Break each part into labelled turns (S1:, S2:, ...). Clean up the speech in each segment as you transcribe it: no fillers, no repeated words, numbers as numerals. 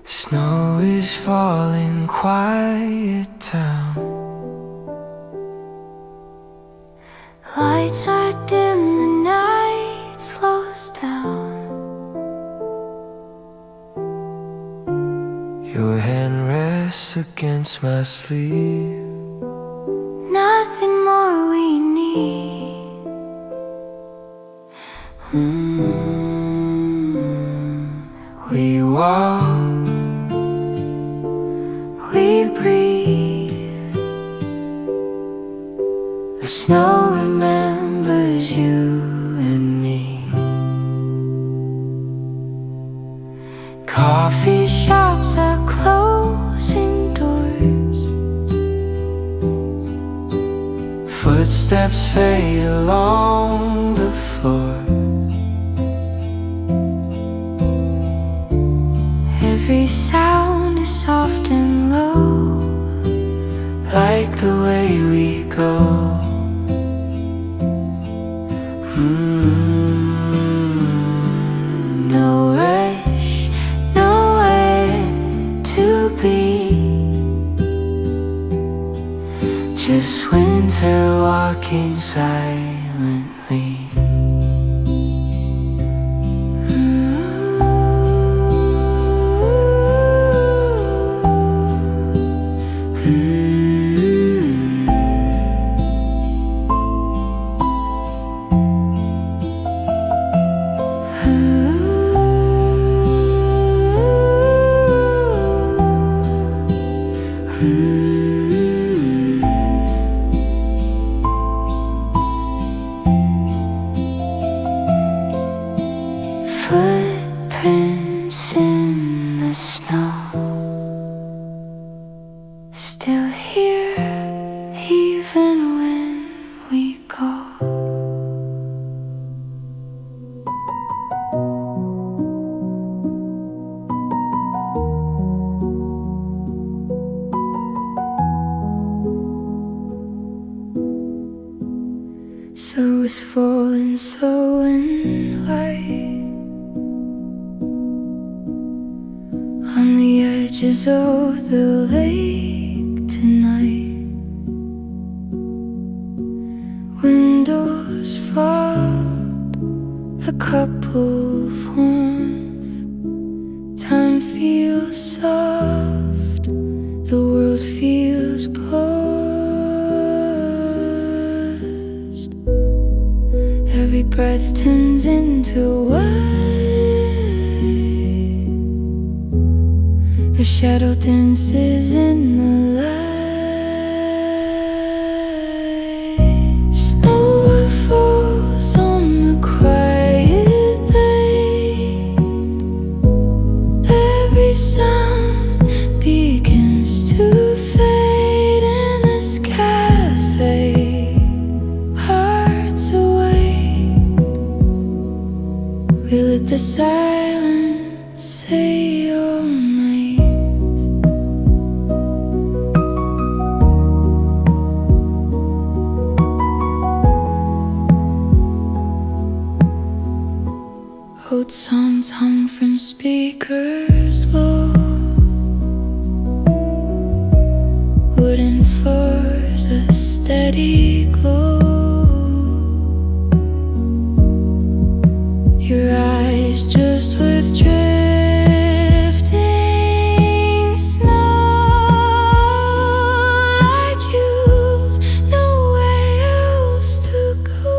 S1: Snow is falling, quiet town.
S2: Lights are dim, the night slows down.
S1: Your hand rests against my sleeve.
S2: Nothing more we need.
S1: We walk,
S2: We breathe.
S1: the snow remembers you and me.
S2: Coffee shops are closing doors.
S1: Footsteps fade along the floor.
S2: Every sound is soft and low,
S1: Like the way we go.
S2: no rush, nowhere to be.
S1: Just winter walking silently.
S2: Footprints in the snow, still here even when we go. So it's falling slow and light on the edges of the lake tonight. Windows fogged, a couple of warmth. Time feels soft, the world feels closed. Every breath turns into white. A shadow dances in the light. Snow falls on the quiet lake. Every sound begins to fade in this cafe. Hearts awake. We let the silence say your name. Old songs hung from speakers low. Wooden floors, a steady glow. Your eyes just with drifting snow. Like you's nowhere else to go.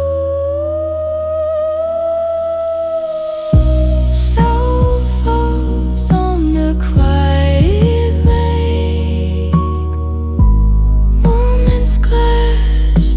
S2: Snow falls on the quiet lake. Moments glass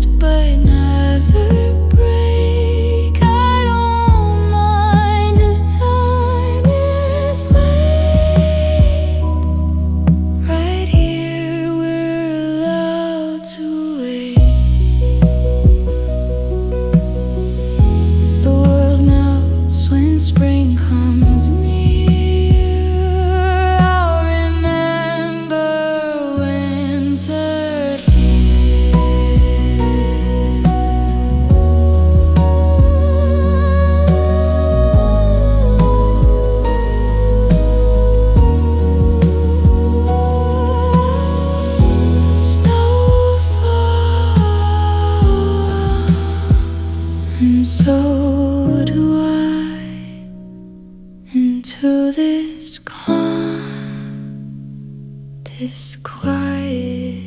S2: this quiet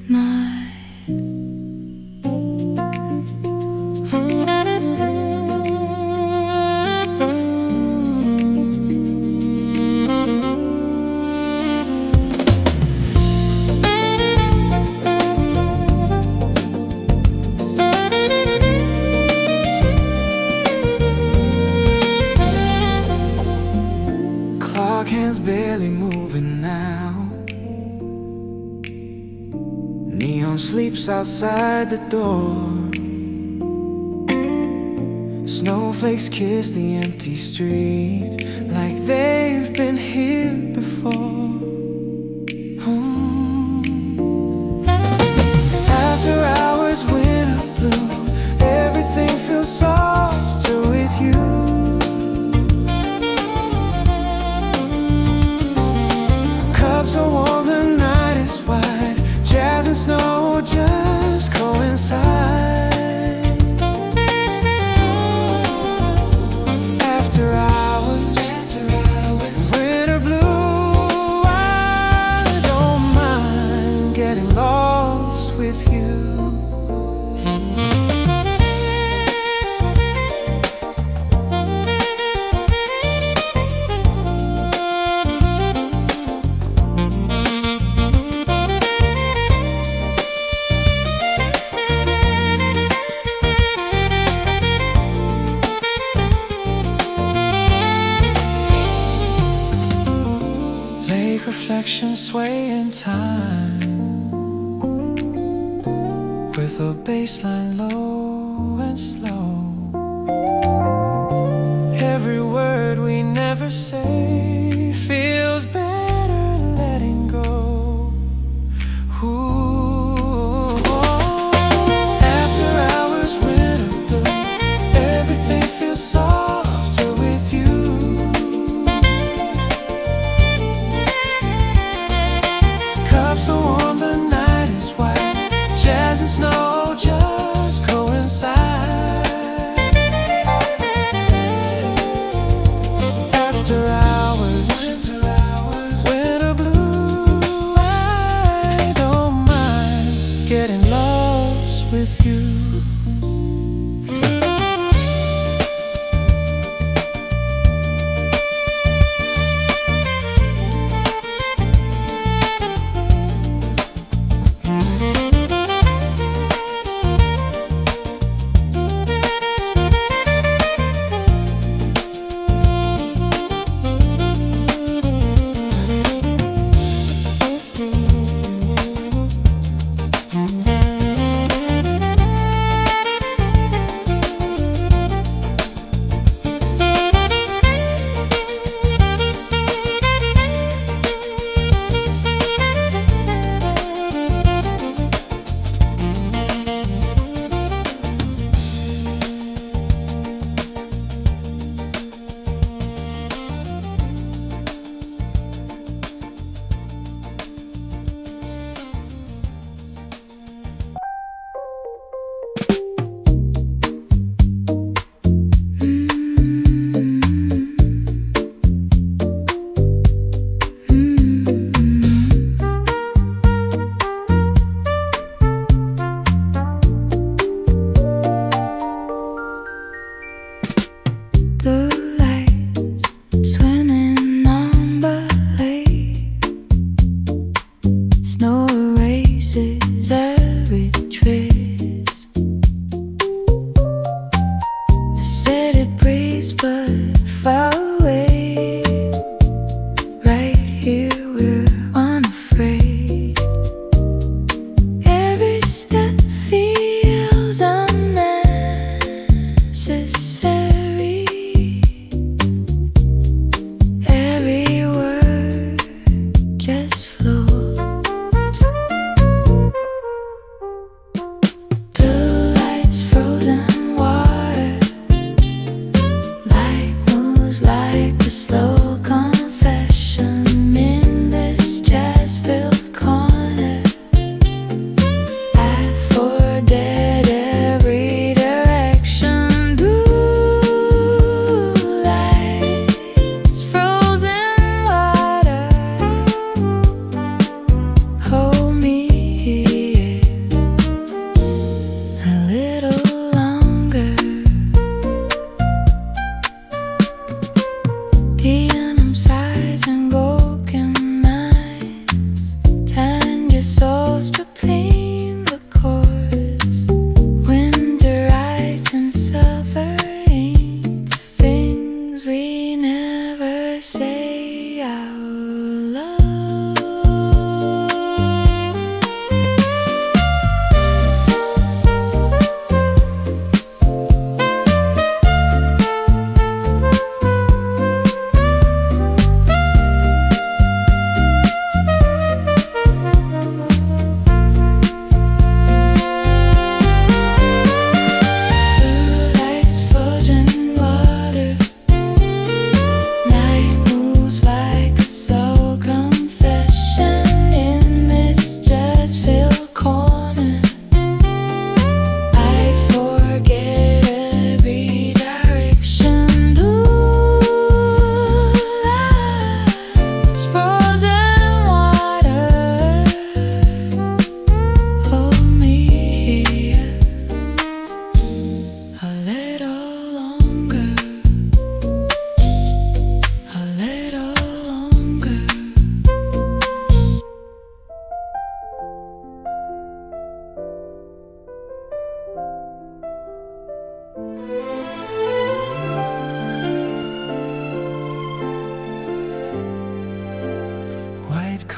S2: night.
S1: Clock hands barely moving now. Neon sleeps outside the door. Snowflakes kiss the empty street like they've been here before. After hours, winter blue, everything feels softer with you. Cups are warm, the night is wide. Jazz and snow just coincide. After hours, winter blue, I don't mind getting lost with you. Reflections sway in time, with a bassline low and slow. Every word we never say feels better letting go. Ooh. After hours, winter blue, everything feels softer with you. Cups are warm, the night is white. Jazz and snow just coincide. After hours, winter blue, I don't mind getting lost with you.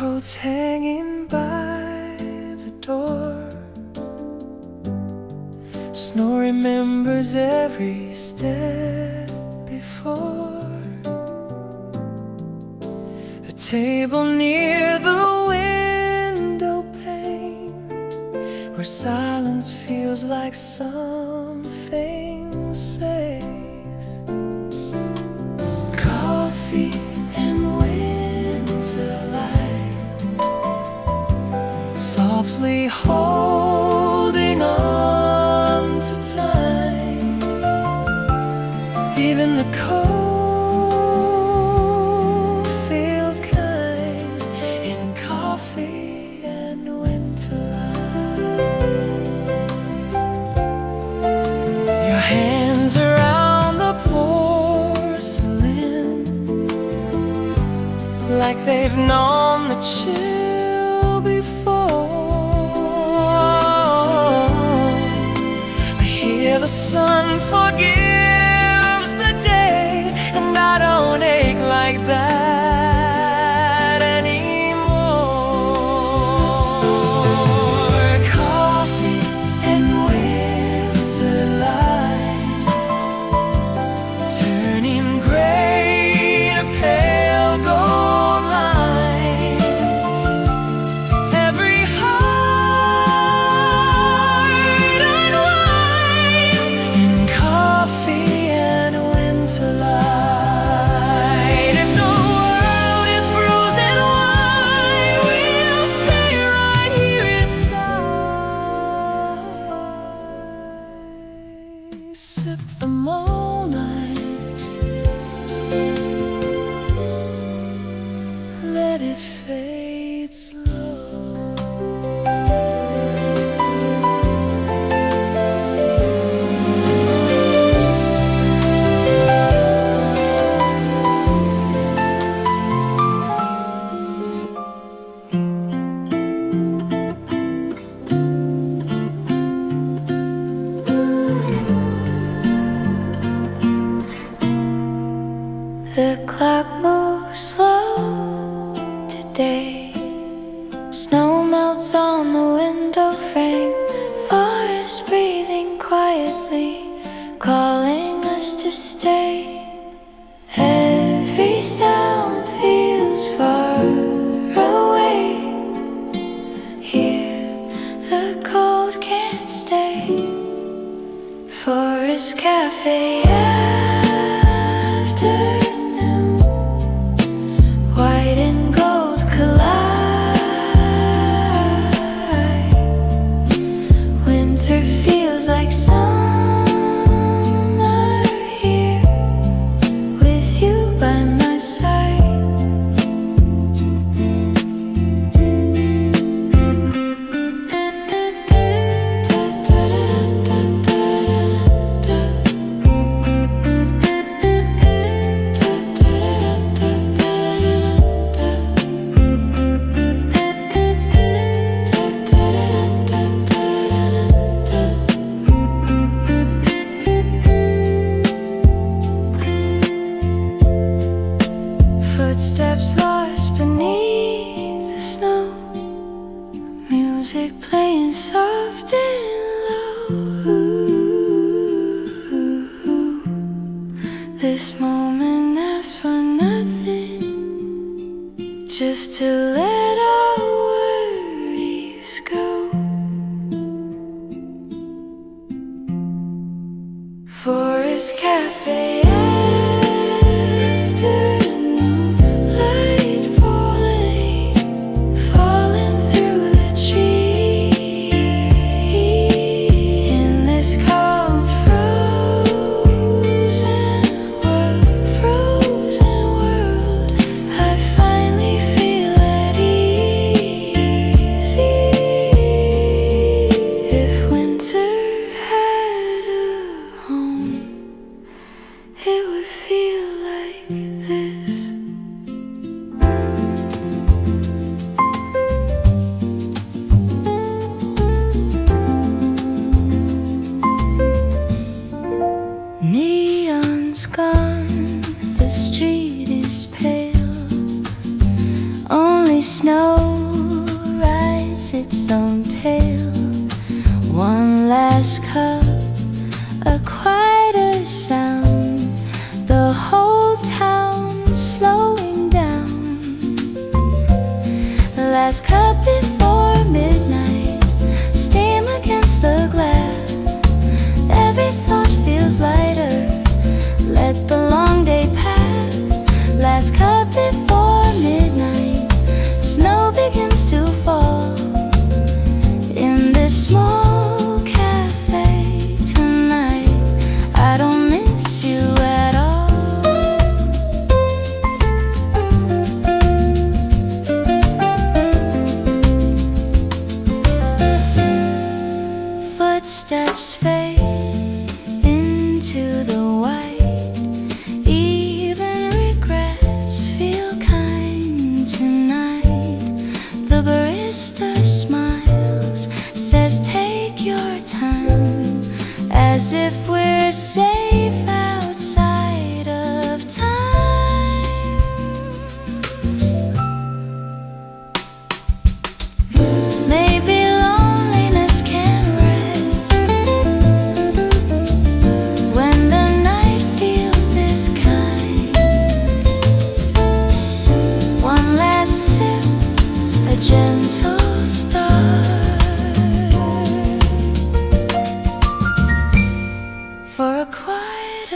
S1: coats hanging by the door. Snow remembers every step before. A table near the window pane, where silence feels like something safe. Coffee and winter light, softly holding on to time. Even the cold feels kind in coffee and winter light. Your hands around the porcelain, like they've known the chill before. I hear the sun forgives the day, and I don't ache like that anymore. Coffee and winter light, turning gray to pale gold lines. Every heart unwinds in coffee and winter light. If the world is frozen wide, we'll stay right here inside. Sip them all night, let it fade slow.
S2: The clock moves slow today. Snow melts on the window frame. Forest breathing quietly, calling us to stay. Every sound feels far away. Here, the cold can't stay. Forest Cafe afternoon, white and gold collide. Winter feels like summer here, with you by my side. Footsteps lost beneath the snow, music playing soft and low. This moment asks for nothing, just to let our worries go. Forest Cafe afternoon, light falling through the trees. In this calm frozen world, I finally feel at ease. If winter had a home, snow rides its own tail. One last cup, a quieter sound, the whole town slowing down. Last cup before midnight, steam against the glass. Every thought feels lighter, let the long day pass. Last cup before midnight, snow begins to fall. In this small cafe tonight, I don't miss you at all. Footsteps fade into the white. Even regrets feel kind tonight. The barista smiles, says take your time, as if we're safe outside of time. Maybe loneliness can rest when the night feels this kind. One last sip, a gentle start for a quiet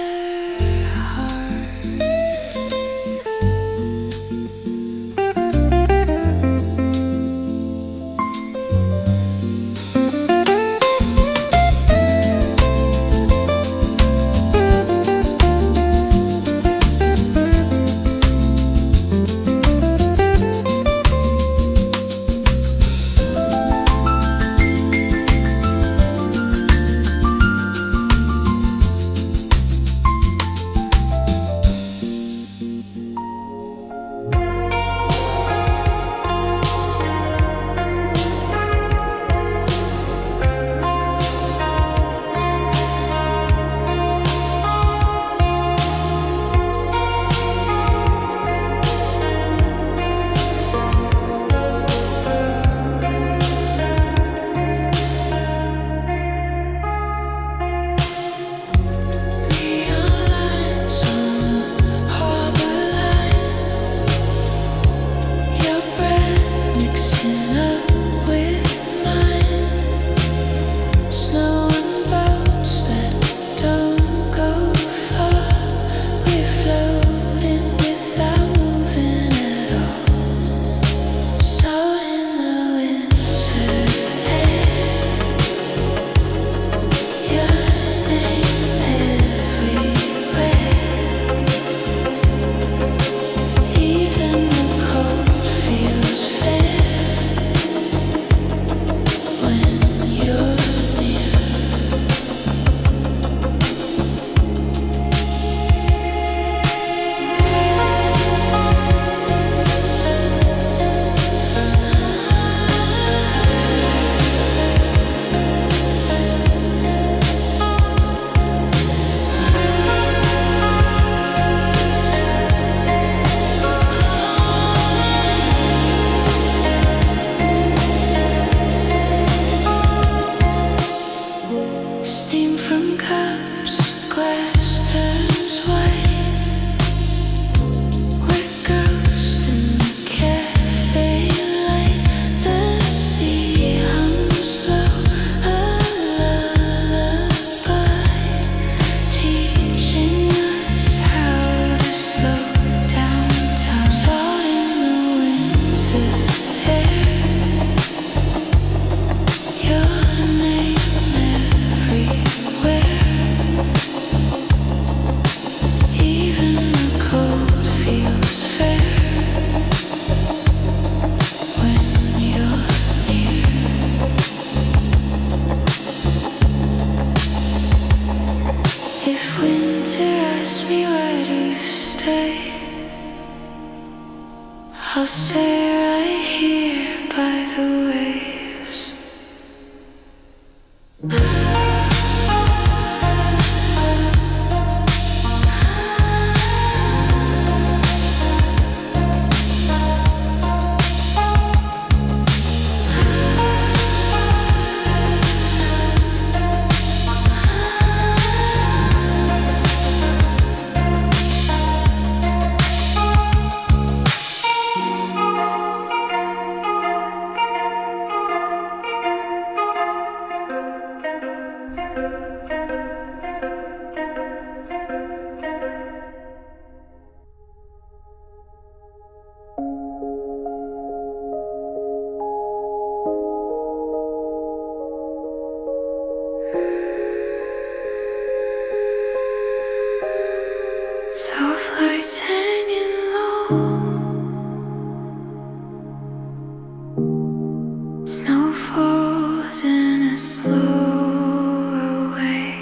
S2: slow away.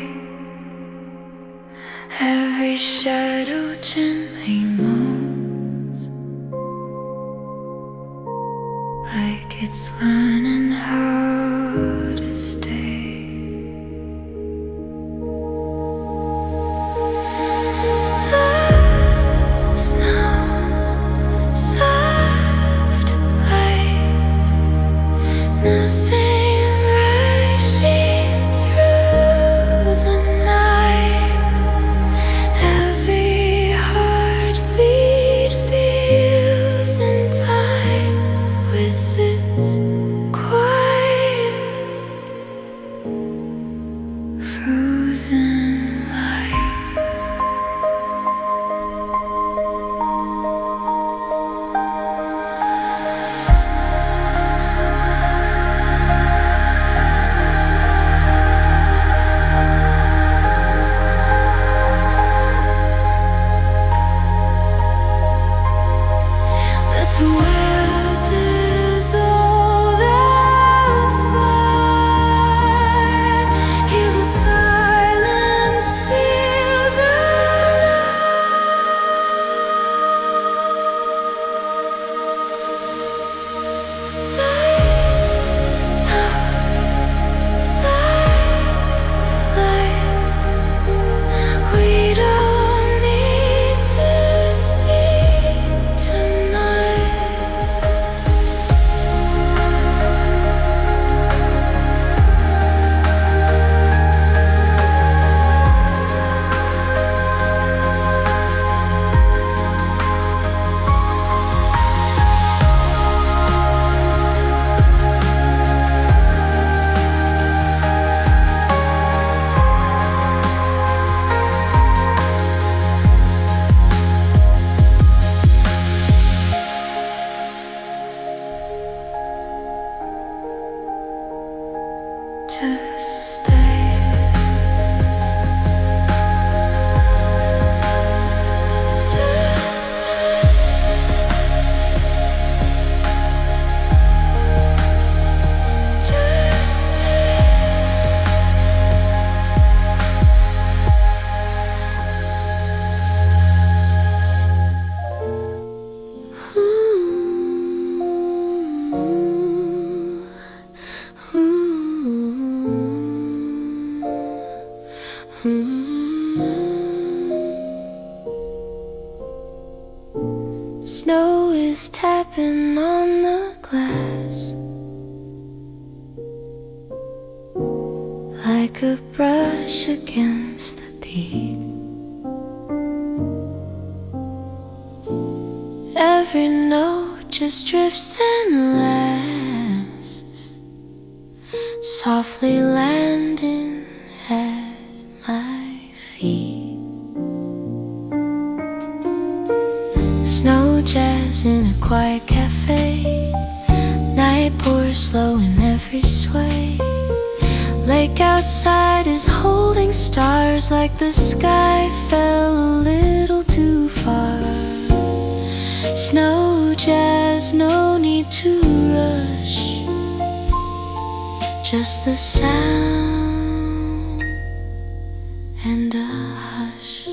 S2: Every shadow gently moves, like it's learning how to stay. Soft snow, soft light, nothing rushing through the night. Every heartbeat feels in time with this quiet, frozen light. The world dissolve outside. Hear the silence feels alive. Soft snow, soft lights. We don't need to sleep tonight. Just stay. Just stay. Just stay. Snow is tapping on the glass like a brush against the beat. Every note just drifts and lasts, softly landing at my feet. Snow jazz in a quiet cafe. Night pours slow in every sway. Lake outside is holding stars like the sky fell a little too far. Snow jazz, no need to rush, just the sound and a hush.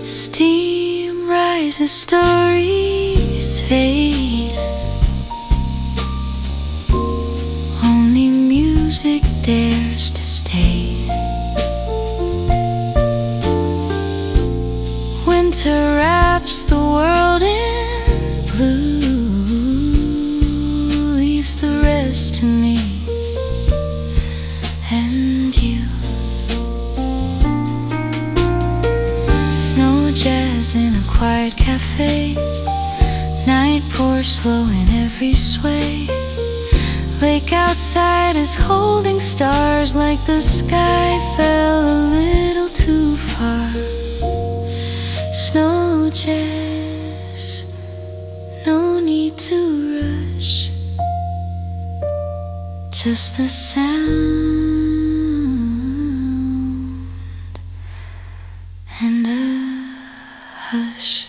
S2: Steam rises, stories fade. Only music dares to stay. Winter wraps the world in blue, leaves the rest to me and you. Jazz in a quiet cafe. Night pours slow in every sway. Lake outside is holding stars like the sky fell a little too far. Snow jazz, no need to rush. Just the sound and a hush.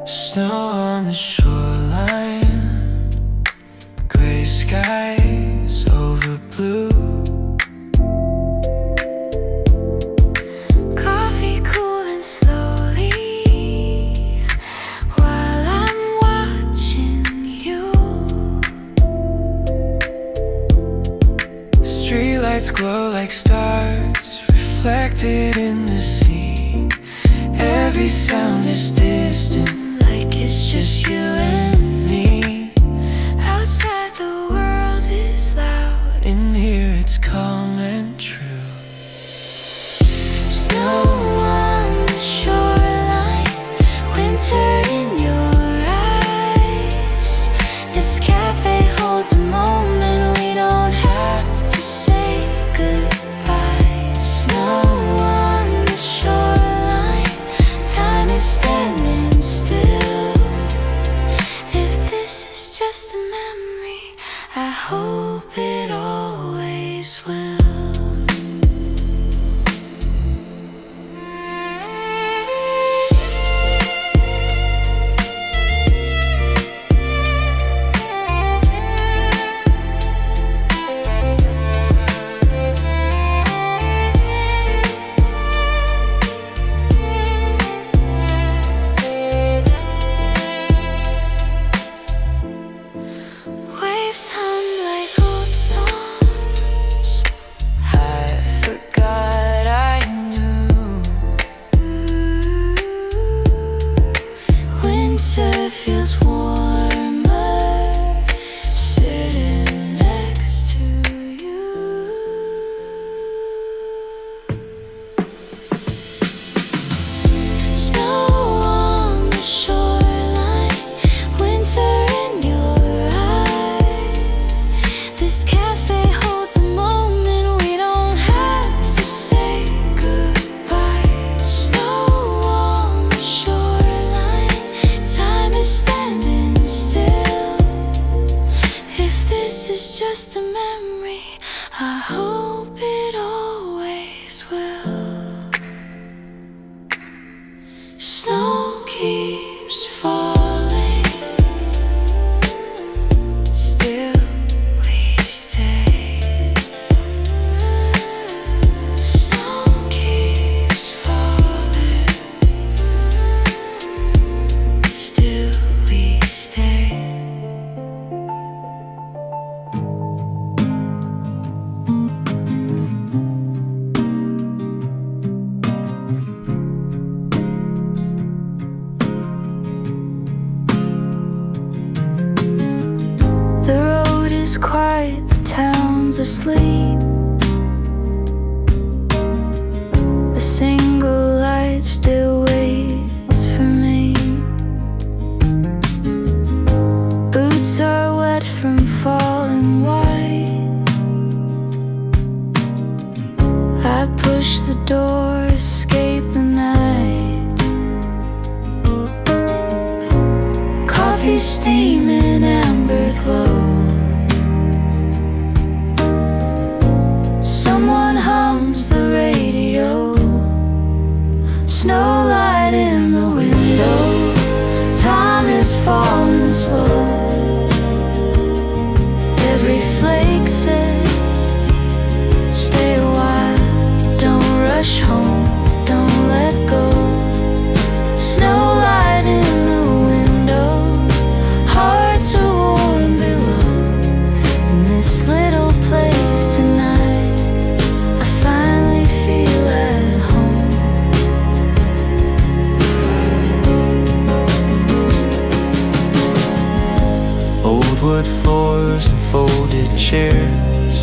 S1: Snow on the shoreline, gray skies over blue.
S2: Coffee cooling slowly while I'm watching you.
S1: Streetlights glow like stars reflected in the sea. Every sound is distant,
S2: Like it's just you and me. Outside the world is loud,
S1: in here it's calm and true.
S2: snow on the shoreline, winter in your eyes. This cafe holds a moment we don't have to say goodbye. Snow on the shoreline, time is standing still. If this is just a memory, I hope it always will. Waves hum like old songs
S1: I forgot I knew.
S2: Winter feels warmer sitting next to you. Snow on the shoreline, winter in your eyes. This cafe holds a moment we don't have to say goodbye. Snow on the shoreline, time is standing still. If this is just a memory, I hope it always will. Snow keeps falling, still we stay. Snow keeps falling, still we stay. The road is quiet, the town's asleep. A single light still waits for me. Boots are wet from falling white. I push the door, escape the night. Coffee steaming, amber glow.
S1: Old wood floors and folded chairs,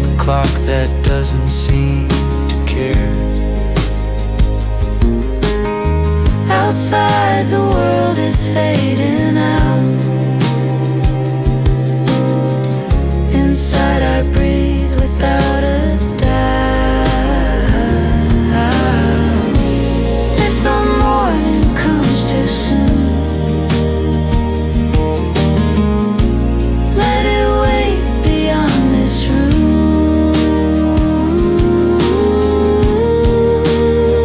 S1: the clock that doesn't seem to care.
S2: Outside the world is fading out. Inside I breathe without a doubt. If the morning comes too soon, let it wait beyond this room.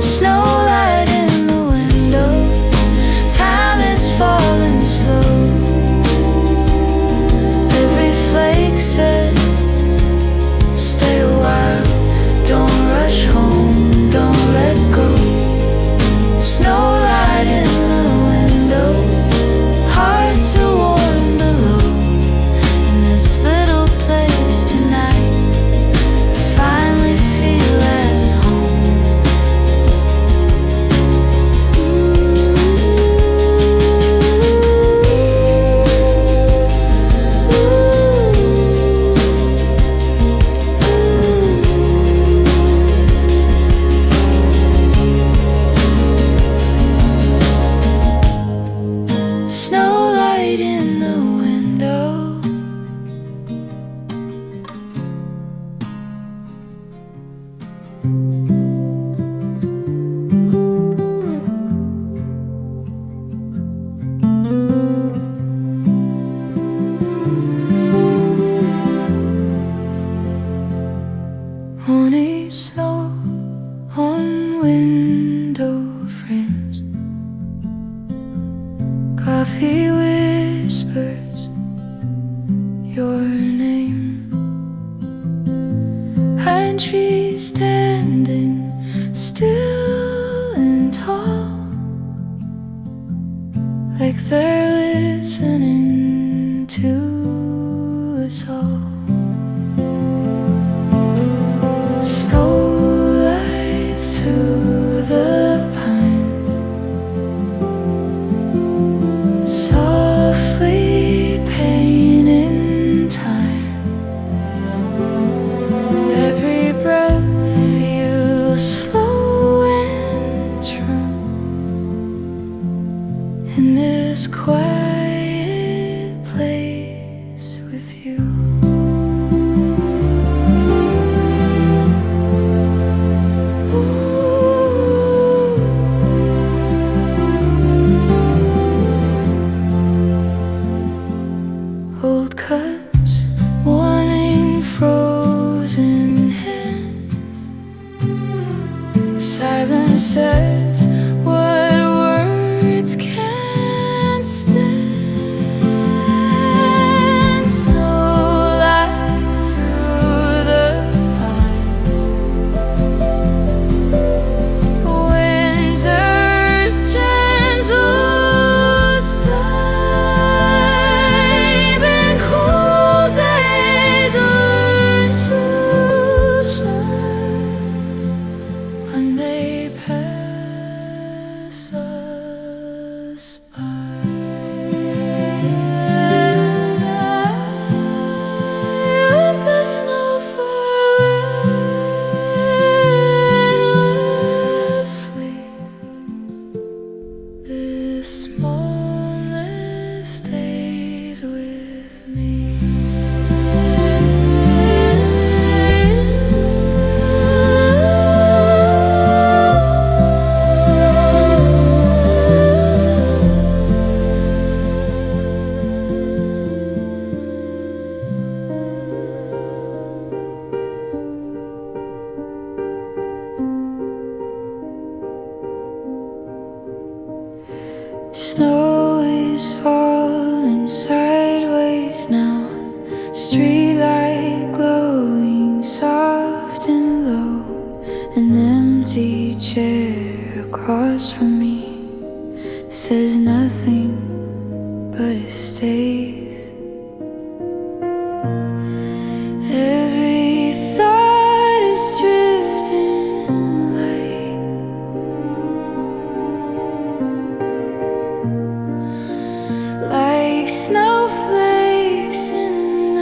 S2: Snow light in the window, time is falling slow. Every flake says, stay a while, don't rush home, don't let go. Snow light in the window, hearts are warm below. In this little place tonight, I finally feel at home. Snow light in the window. Only snow on window frames. Coffee whispers your name. Pine trees standing still and tall, like they're listening to us all. Snow light through the pines, softly painting time. Every breath feels slow and true in this quiet place with you. Old cuts, warning frozen hands. Silence says what words can't stand. Snow light through the pines, winter's gentle sigh. And cold days learn to shine when they pass us by. With the snow falling asleep, this moment stayed with me. Snow is falling sideways now, streetlight glowing soft and low. An empty chair across from me says nothing, but it stays. Every thought is drifting light. snowflakes in the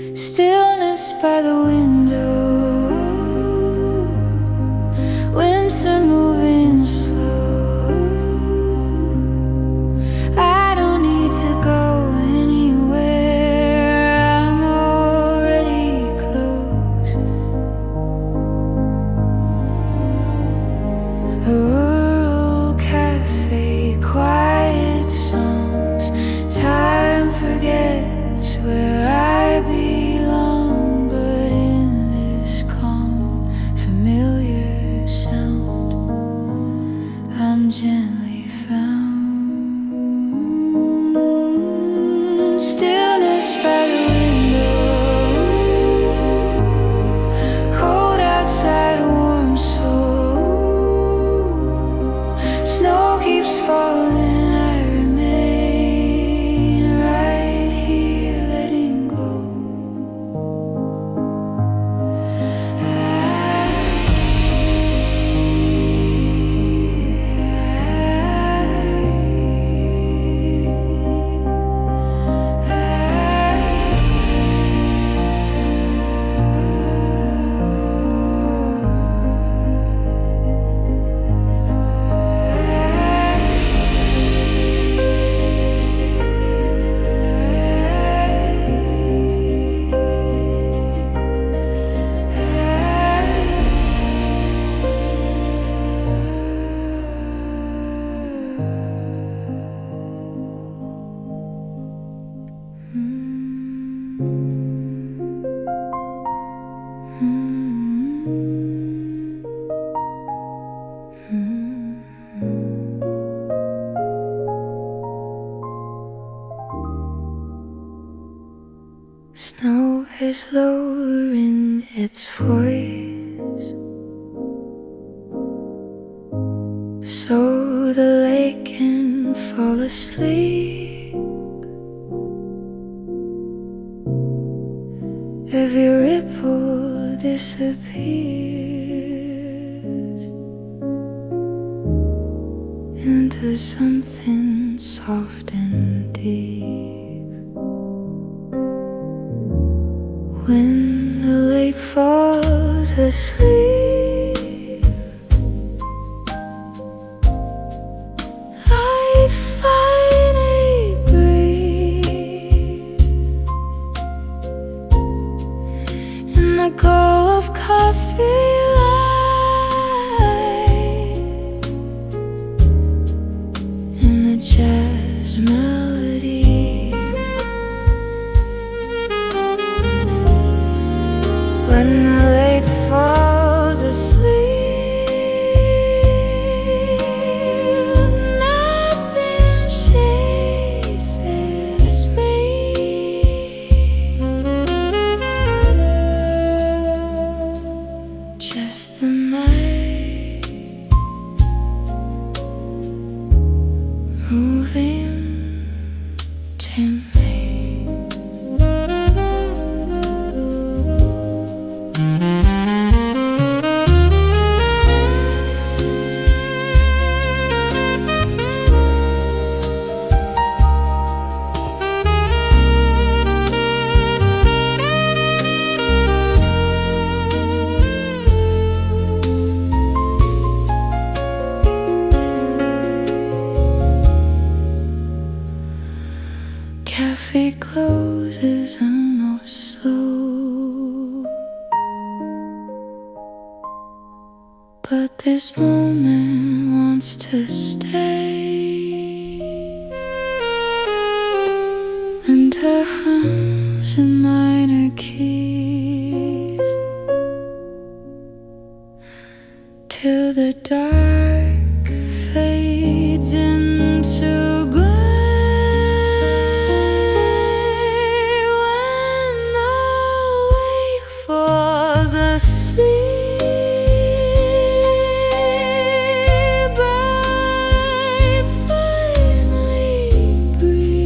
S2: night, stillness by the window, winter moving slow. I don't need to go anywhere, I'm already close. A rural cafe, quiet songs, time forgets where I belong. But in this calm, familiar sound, I'm gently found. Stillness by the window, cold outside, warm soul. Snow keeps falling, I remain right here, letting go. Snow is lowering its voice, so the lake can fall asleep. Every ripple disappears into something soft and deep. When the lake falls asleep, I finally breathe in the glow of coffee light, in the jazz melody. When the lake falls asleep, nothing chases me. Just the night moving to me. Cafe closes, I know slow, but this moment wants to stay. Winter hums in minor keys till the dark fades into gray. Asleep, I finally breathe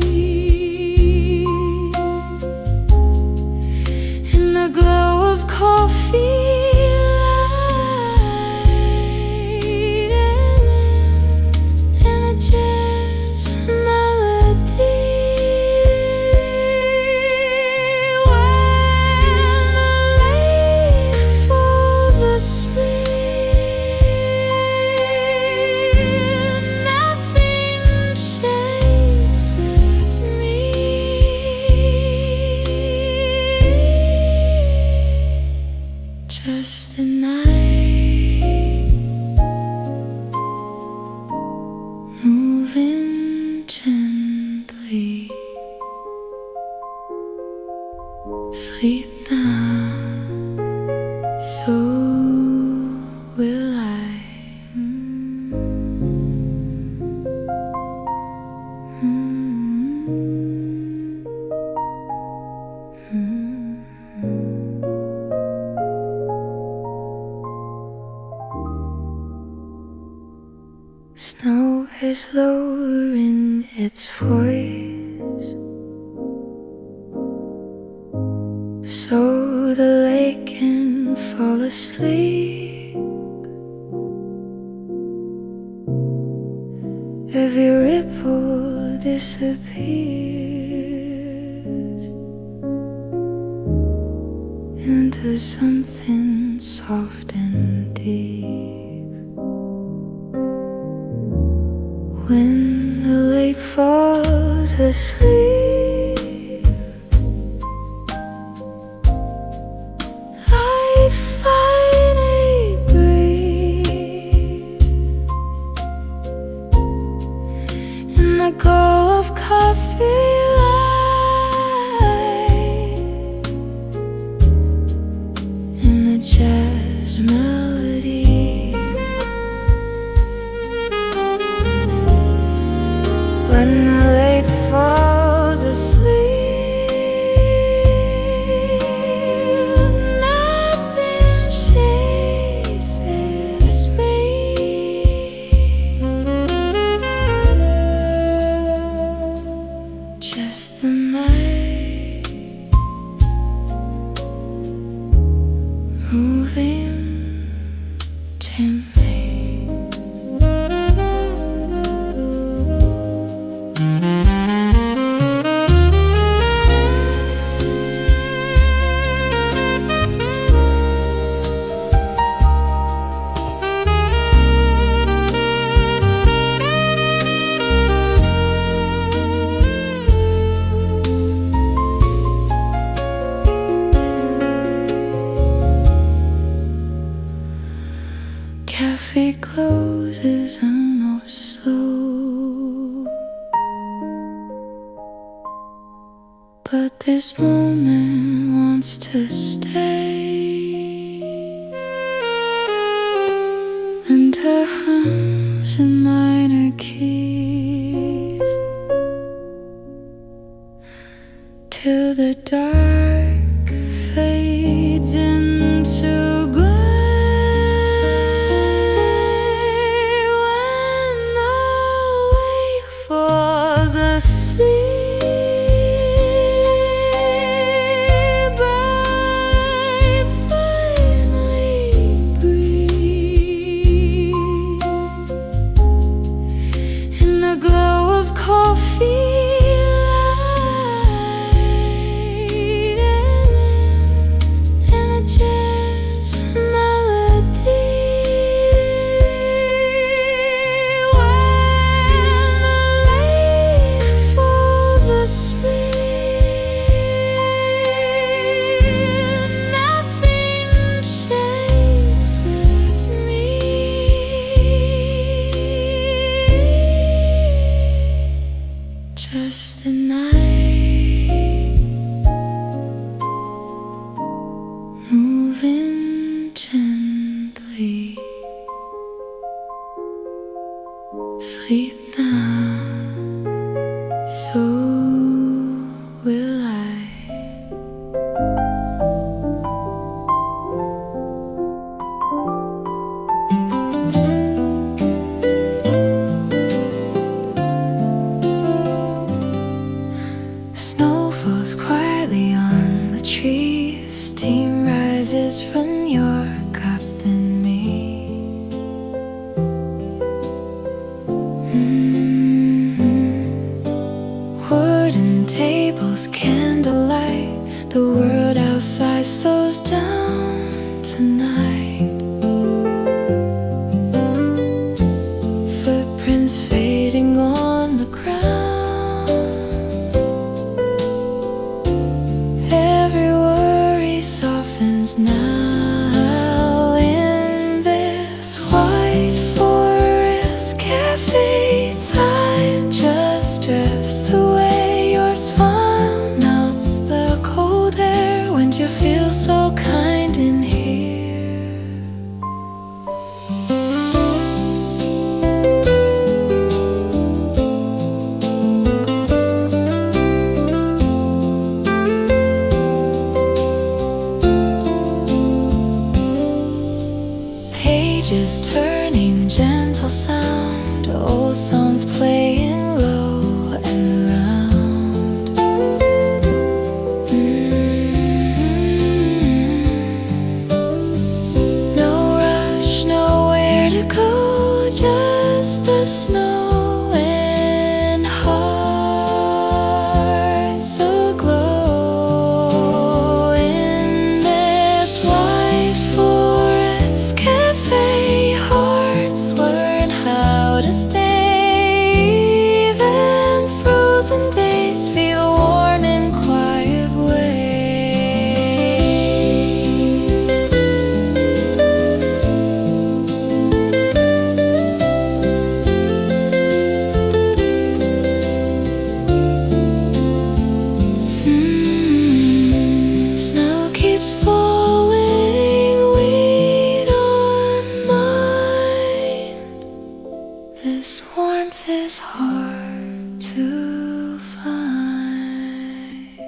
S2: Snow is lowering its voice, so the lake can fall asleep. Every ripple disappears into something soft and deep. When the lake falls asleep, I finally breathe in the glow of coffee light, in the jazz melody. When the lake falls asleep, nothing chases me. Just the night moving gently. Cafe closes almost slow, but this moment wants to stay. Winter hums in minor keys till the dark fades into gray. Falls asleep, I finally breathe in the glow of coffee light, and a jazz melody. Nothing chases me. Just the night moving gently. Sleep now, so will I. Snow falls quietly on the trees, steam rises from your cup and me. Wooden tables, candlelight, the world outside slows down tonight. Footprints fading on the ground, every worry softens now in this white forest cafe. Time just drifts away, your smile melts the cold air. When you feel so kind in here, songs playing low and round. No rush, nowhere to go, just the snow and hearts aglow in this white forest cafe. Hearts learn how to stay, even frozen days feel warm in quiet ways. Snow keeps falling, we don't mind. This warmth is hard to find.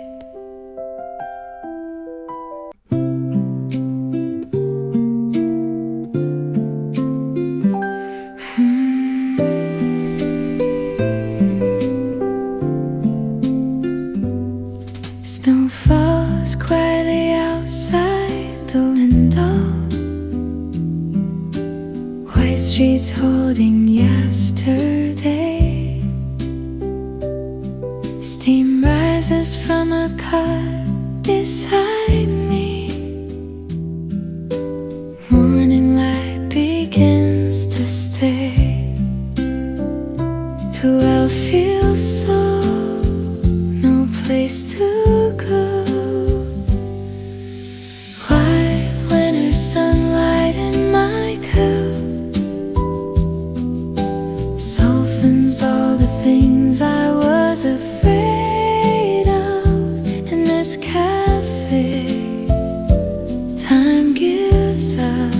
S2: Snow falls quietly outside the window. White streets holding yesterday. Steam rises from a cut beside me. Morning light begins to stay. 12 feels slow, no place to go. White winter sunlight in my cup softens all the things I was afraid of. In this cafe, time gives up.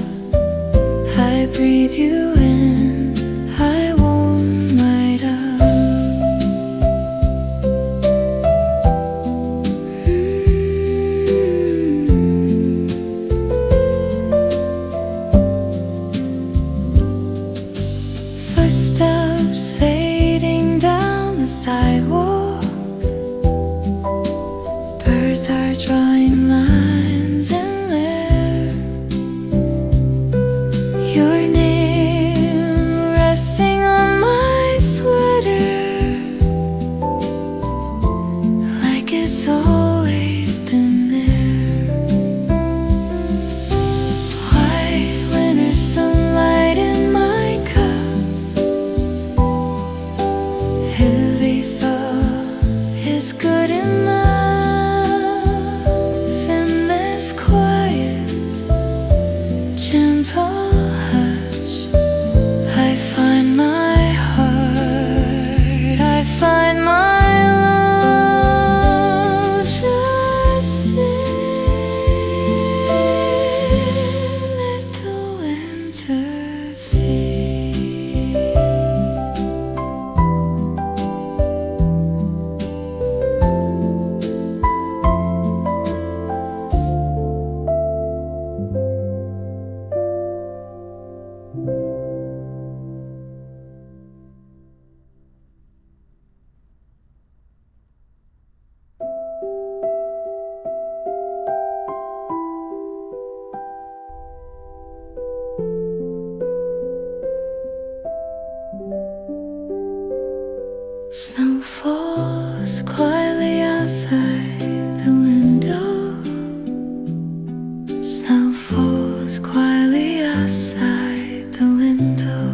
S2: I breathe you in, I won't light up. Footsteps fading down the sidewalk. Birds are drawing lines in there. Your name resting on my sweater, like it's always been there. White winter sunlight in my cup. Every thought is good enough in this quiet, gentle hush. I find my heart, I find my love. Just let the winter fade. Snow falls quietly outside the window. Snow falls quietly outside the window.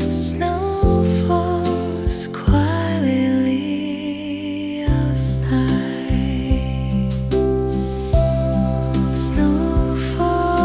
S2: Snow falls quietly outside. Snow falls.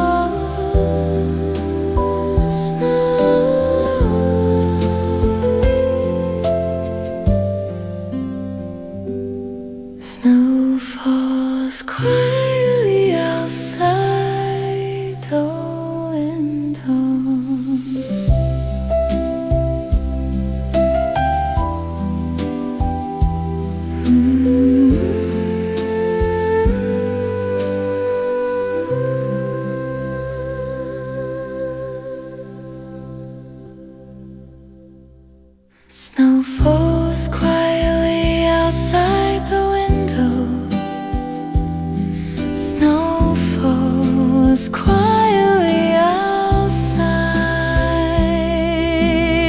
S2: falls quietly outside.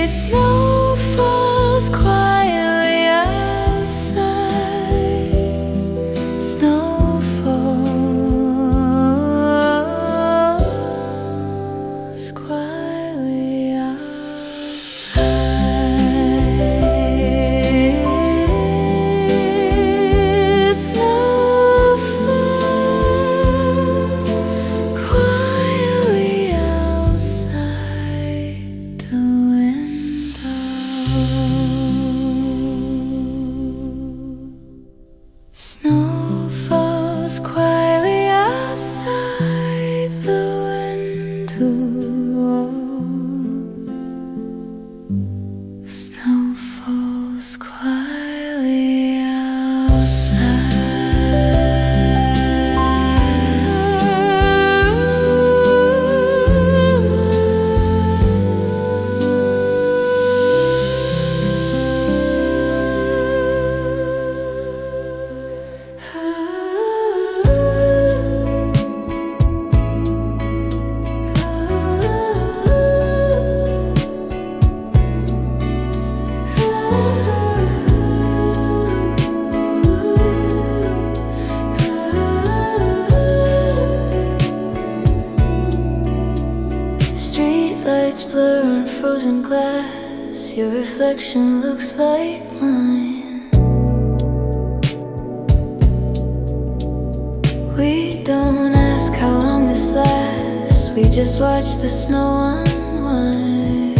S2: Snow falls quietly outside. Snow falls quietly outside. Snow falls quietly outside the window. Snow falls quietly outside the window. Snow falls quietly Streetlights blur on frozen glass. Your reflection looks like mine. We don't ask how long this lasts. We just watch the snow unwind.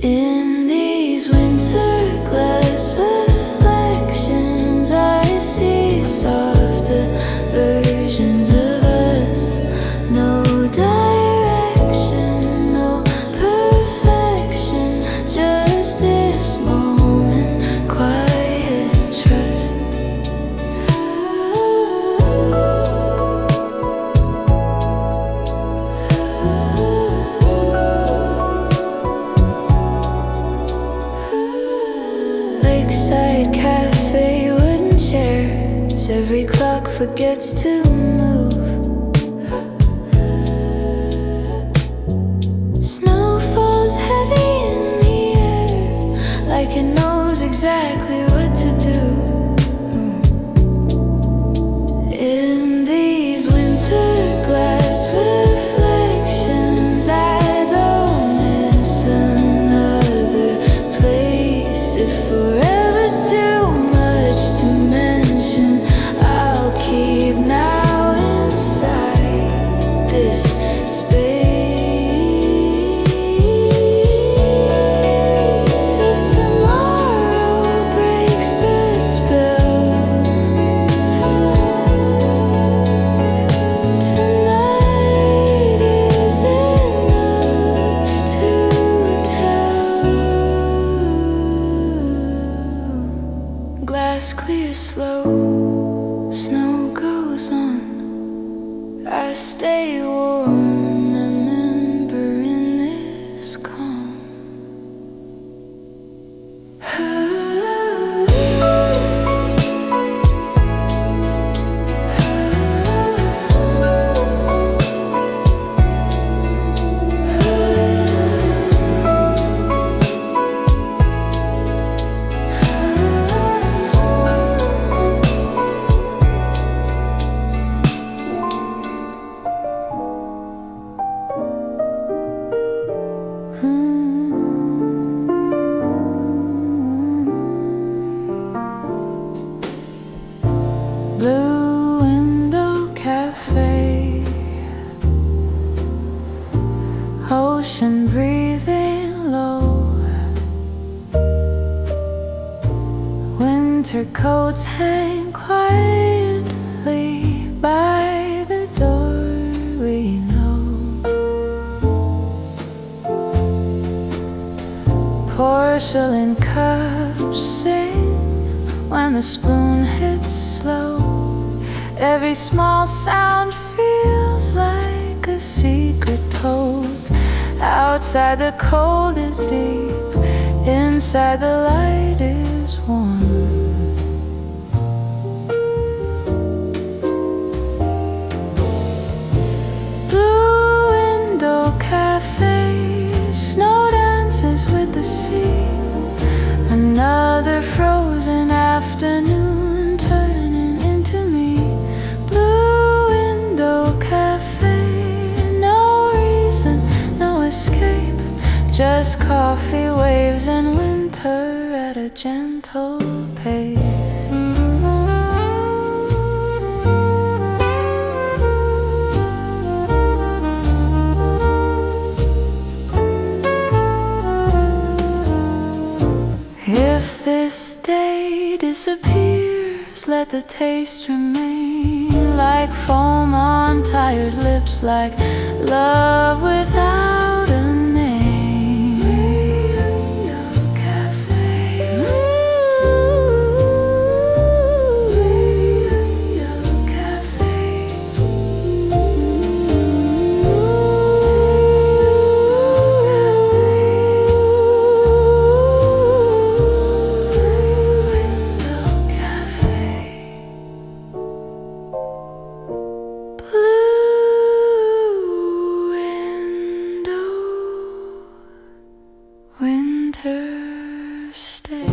S2: In these winter glass reflections, I see softer versions of us. No direction, no perfection, just this moment, quiet trust. Lakeside cafe, wooden chairs. Every clock forgets to move. Snow falls heavy in the air, like it knows exactly what to do. In these winter glass reflections, I don't miss another place. If forever's too much to mention, I'll keep now inside this space. If tomorrow breaks the spell, tonight is enough to tell. Glass clear slow, snow goes on. I stay warm, remembering this calm. Blue window cafe, ocean breathing low, winter coats hang quietly by the door. We know porcelain cups sing when the spoon hits slow. Every small sound feels like a secret told. Outside the cold is deep, inside the light is warm. us coffee waves and winter at a gentle pace. If this day disappears, let the taste remain, like foam on tired lips, like love without a name. Window Cafe. Window Cafe. Winter stays.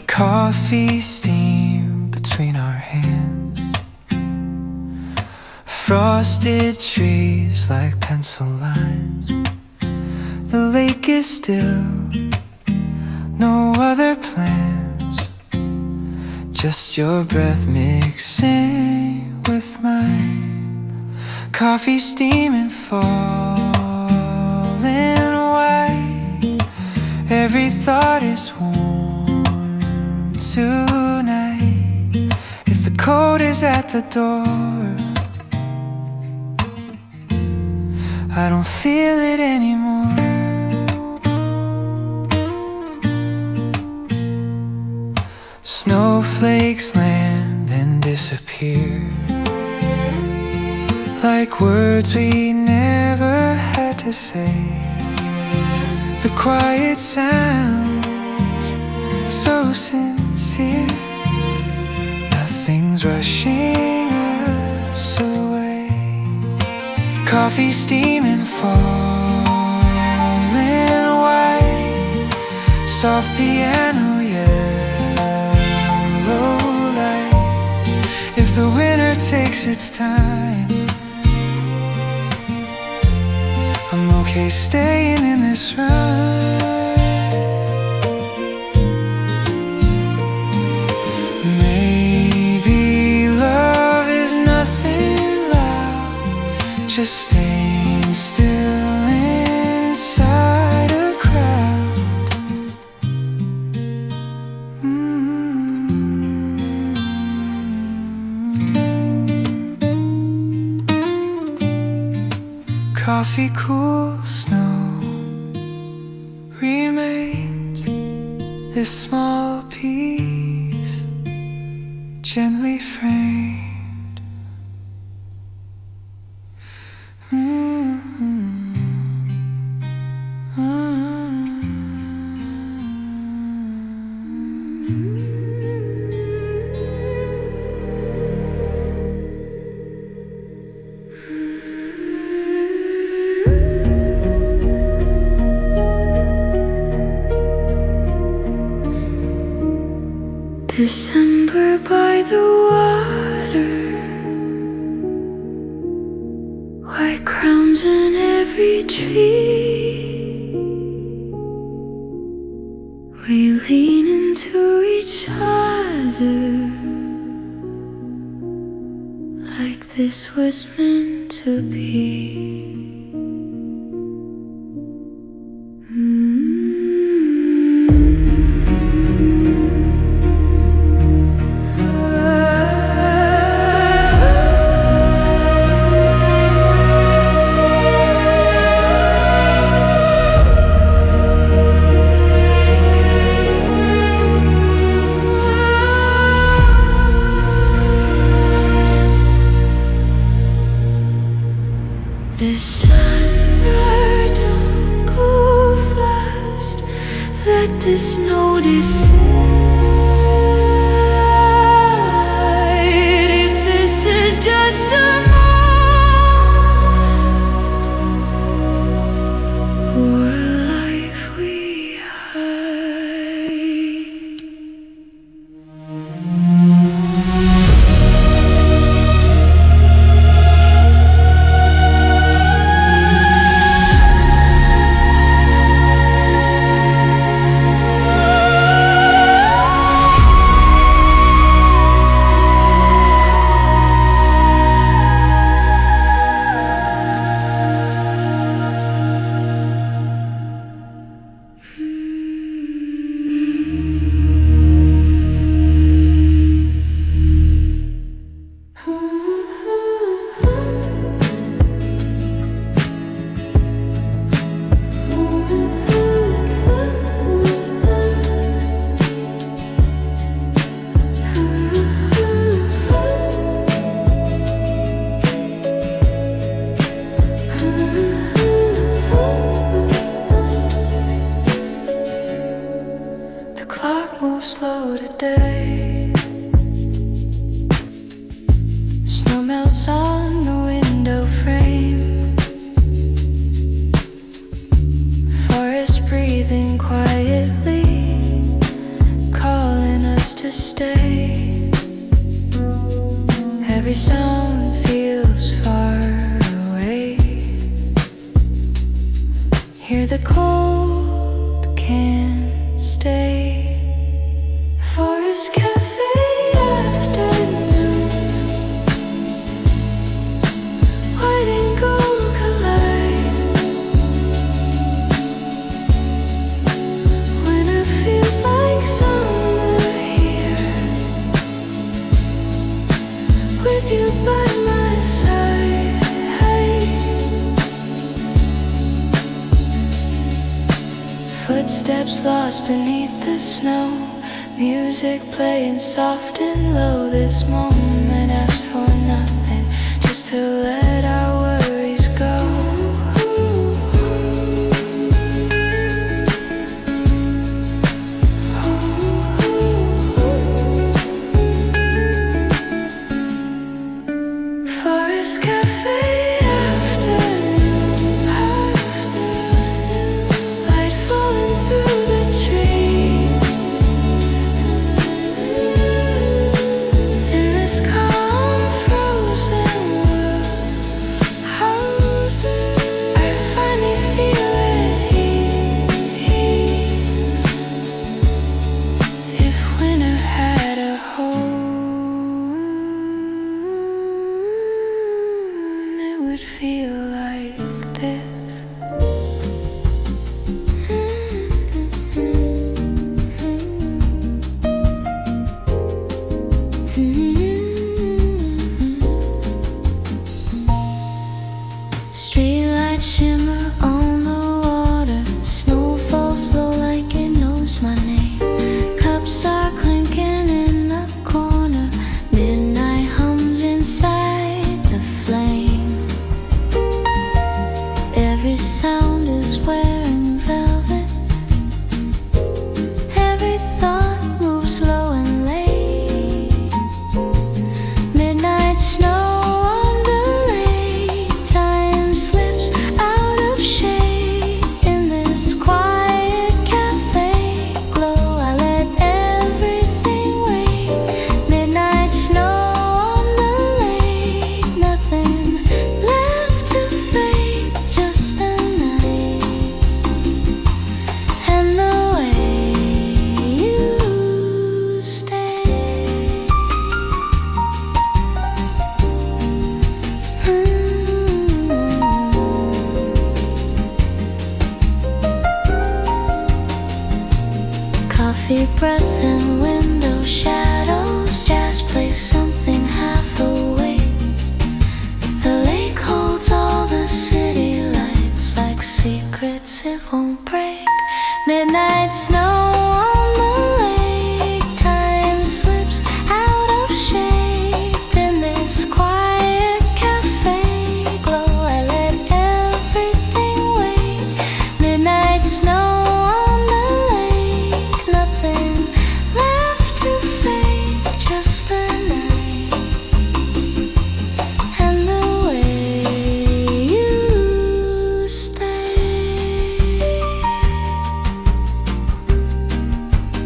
S1: Coffee steam between our hands, frosted trees like pencil lines. The lake is still, no other plans, just your breath mixing with mine. Coffee steaming, falling white. Every thought is warm tonight. If the cold is at the door, I don't feel it anymore. Snowflakes land and disappear, like words we never had to say. The quiet sound, so sincere. Nothing's rushing us away. Coffee steaming, falling white. Soft piano, yellow light. If the winter takes its time, I'm okay staying in this ride. Maybe love is nothing loud, just staying still inside a crowd. Coffee, cool snow remains. This small piece gently framed.
S2: December by the water, white crowns in every tree. We lean into each other, like this was meant to be. December, don't go fast. Let the snow decide. If this is just a moment or a life we hide. window frame. Forest breathing quietly, calling us to stay. Every sound feels far away. Hear the cold can't stay. Forest cafe afternoon, white and gold collide. Winter feels like summer here, with you by my side. Footsteps lost beneath the snow, music playing soft and low. This moment asks for nothing, just to let our worries go. Forest cafe afternoon, light falling through the trees. In this calm frozen world, I finally feel at ease. If winter had a home, it would feel like this. Streetlights shimmer on the water, snow falls slow like it knows my name. Cups are clinking in the corner, midnight hums inside the flame. Every sound is wearing velvet, every thought moves low and late. Midnight snow on the lake, time slips out of shade. In this quiet cafe glow, I let everything wait. Midnight snow on the lake, nothing left to fake, just the night and the way you stay. Coffee breath and window shadows, jazz plays something half awake. The lake holds all the city lights like secrets it won't break. Midnight snow on the lake, time slips out of shape. In this quiet cafe glow, I let everything wait. Midnight snow on the lake, nothing left to fake, just the night and the way you stay.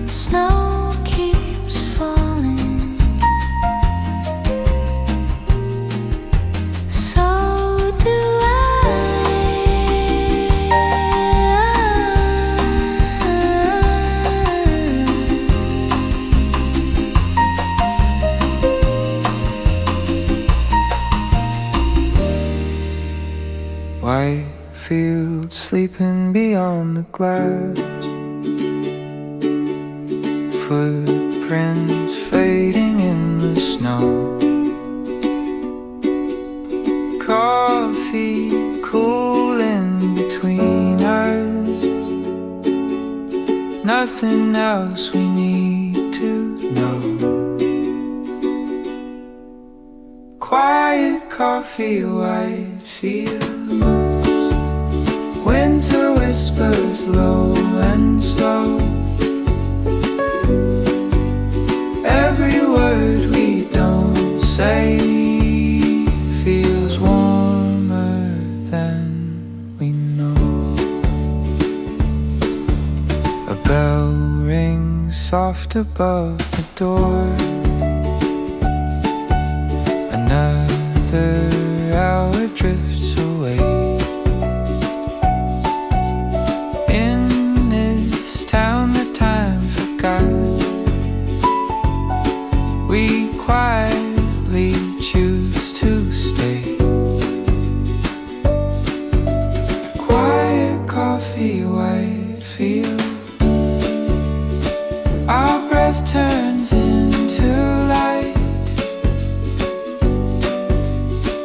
S2: Snow keeps falling, so do
S1: White fields sleeping beyond the glass, footprints fading in the snow. Coffee cooling between us, nothing else we need to know. Quiet coffee, white fields, winter whispers low and slow. Every word we don't say feels warm soft above the door. Another hour drifts away. In this town the time forgot. We quietly choose to stay. Quiet coffee, white field. Our breath turns into light.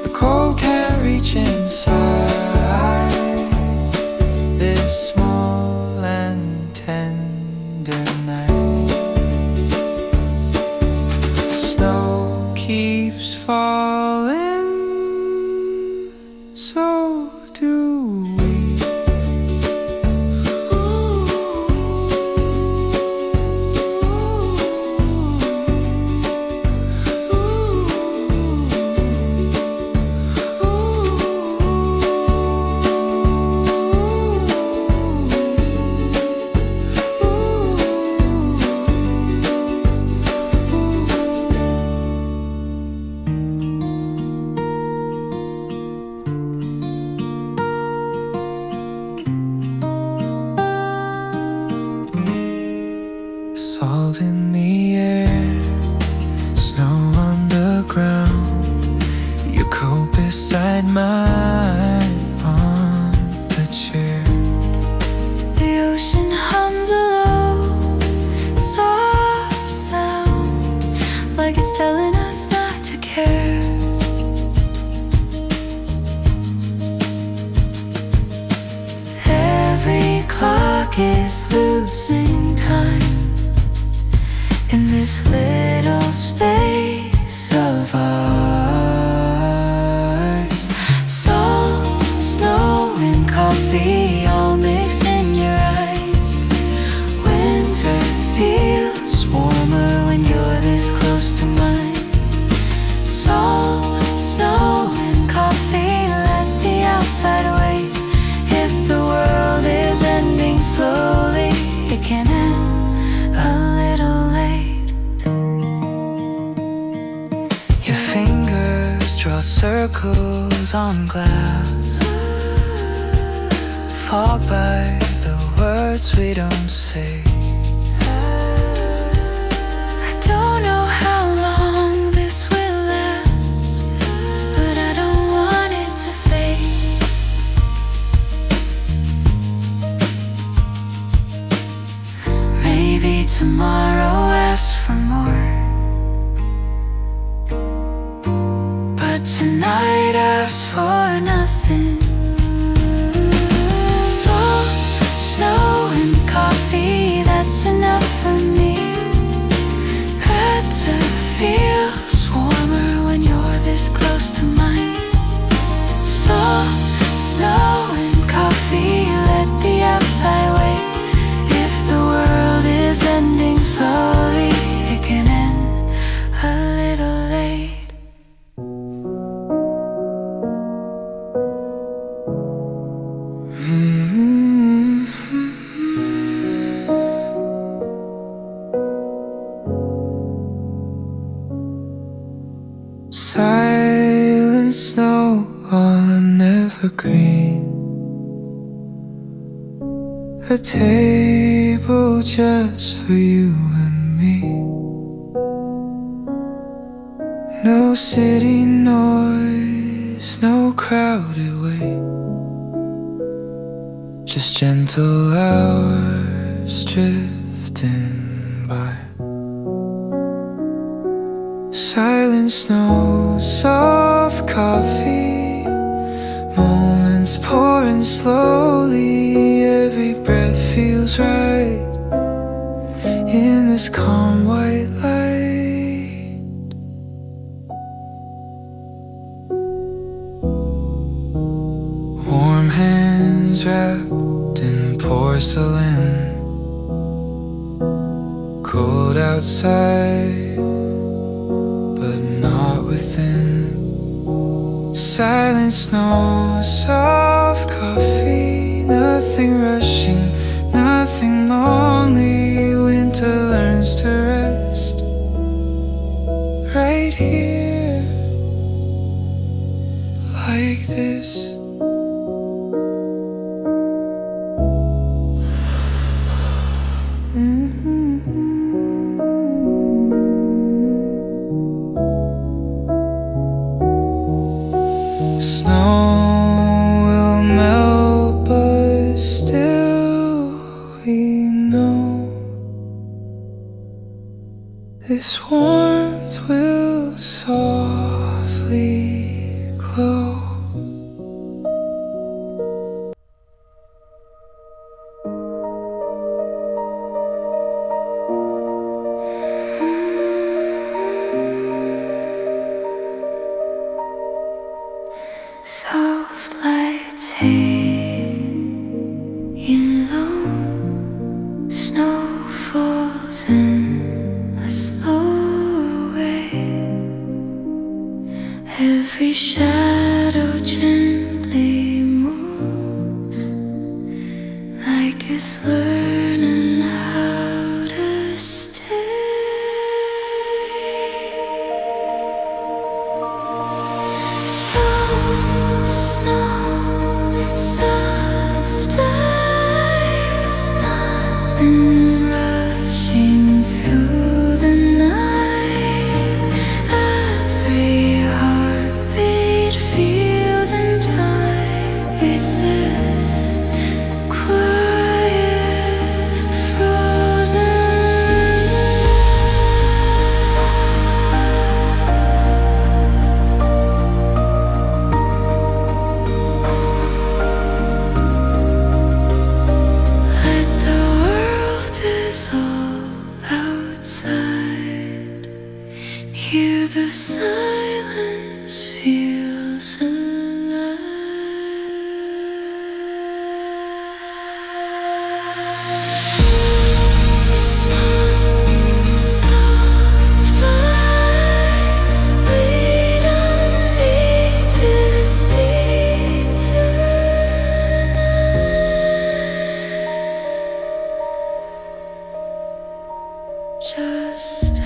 S1: The cold can't reach inside this small and tender night. Snow keeps falling, so do we. Salt in the air, snow on the ground. Your coat beside mine on the chair.
S2: The ocean hums a low, soft sound, like it's telling us not to care. Every clock is losing time in this little space of ours. Salt, snow, and coffee all mixed in your eyes. Winter feels warmer when you're this close to mine. Salt, snow, and coffee, let the outside wait. If the world is ending slowly, it can end a little late.
S1: Your fingers draw circles on glass, fogged by the words we don't say.
S2: I don't know how long this will last, but I don't want it to fade. Maybe tomorrow asks for more, but tonight asks for nothing. Salt, snow, and coffee, that's enough for me. Better feels warmer when you're this close to mine. Salt, snow, and coffee, let the outside wait. If the world is ending slowly, it can end a little late.
S1: Silent snow on evergreen. A table just for you and me. No city noise, no crowded way. Just gentle hours drifting by. Silent snow, soft coffee, moments pouring slowly. Every breath feels right in this calm white light. Warm hands wrapped in porcelain, cold outside but not within. Silent snow, soft coffee, nothing rushing, nothing lonely. Winter learns to like this. Snow will melt, but still we know this warmth will softly glow.
S2: Soft lights here, you know, snow falls in a slow way. Every shadow gently moves, like it's learning how to stay. Soft ice, nothing rushing through the night. Every heartbeat feels in time with this quiet, frozen dissolve outside. Hear the silence feels alive. Small, soft lights, we don't need to speak tonight. Just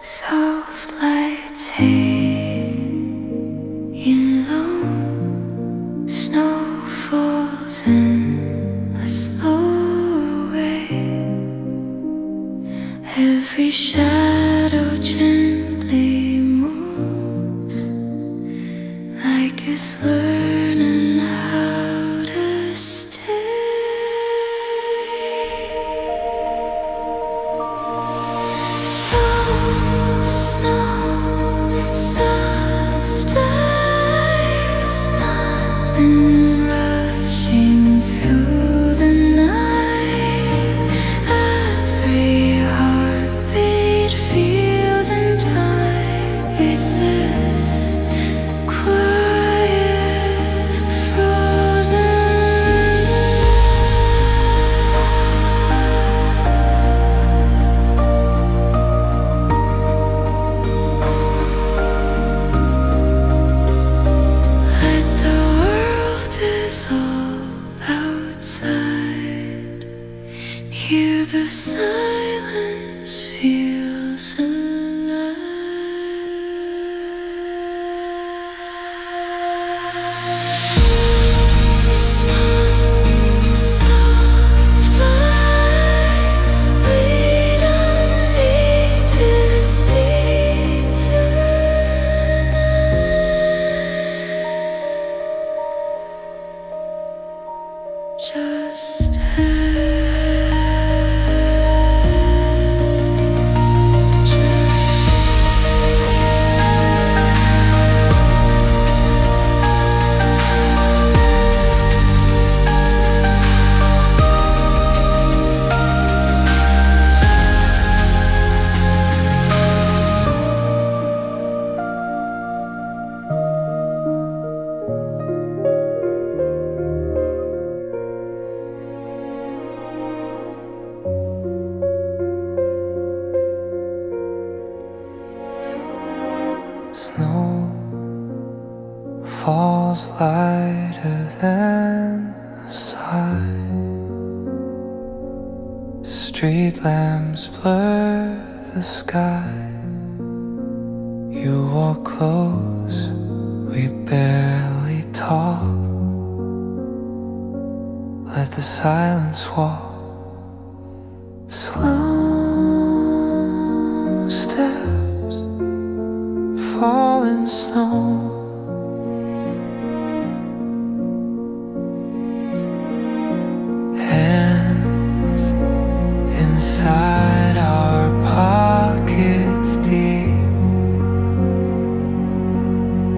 S2: soft lights here, you know, snow falls in a slow way. Every shadow gently moves, like it's learning how to stay. Soft ice, nothing rushing through the night. Every heartbeat feels in time with this quiet, frozen dissolve outside. Hear the silence feels alive. Small, soft lights, we don't need to speak tonight. Just
S1: lighter than the sky. Street lamps blur the sky. You walk close, we barely talk. Let the silence walk. Slow steps fall in snow. Hands inside our pockets deep.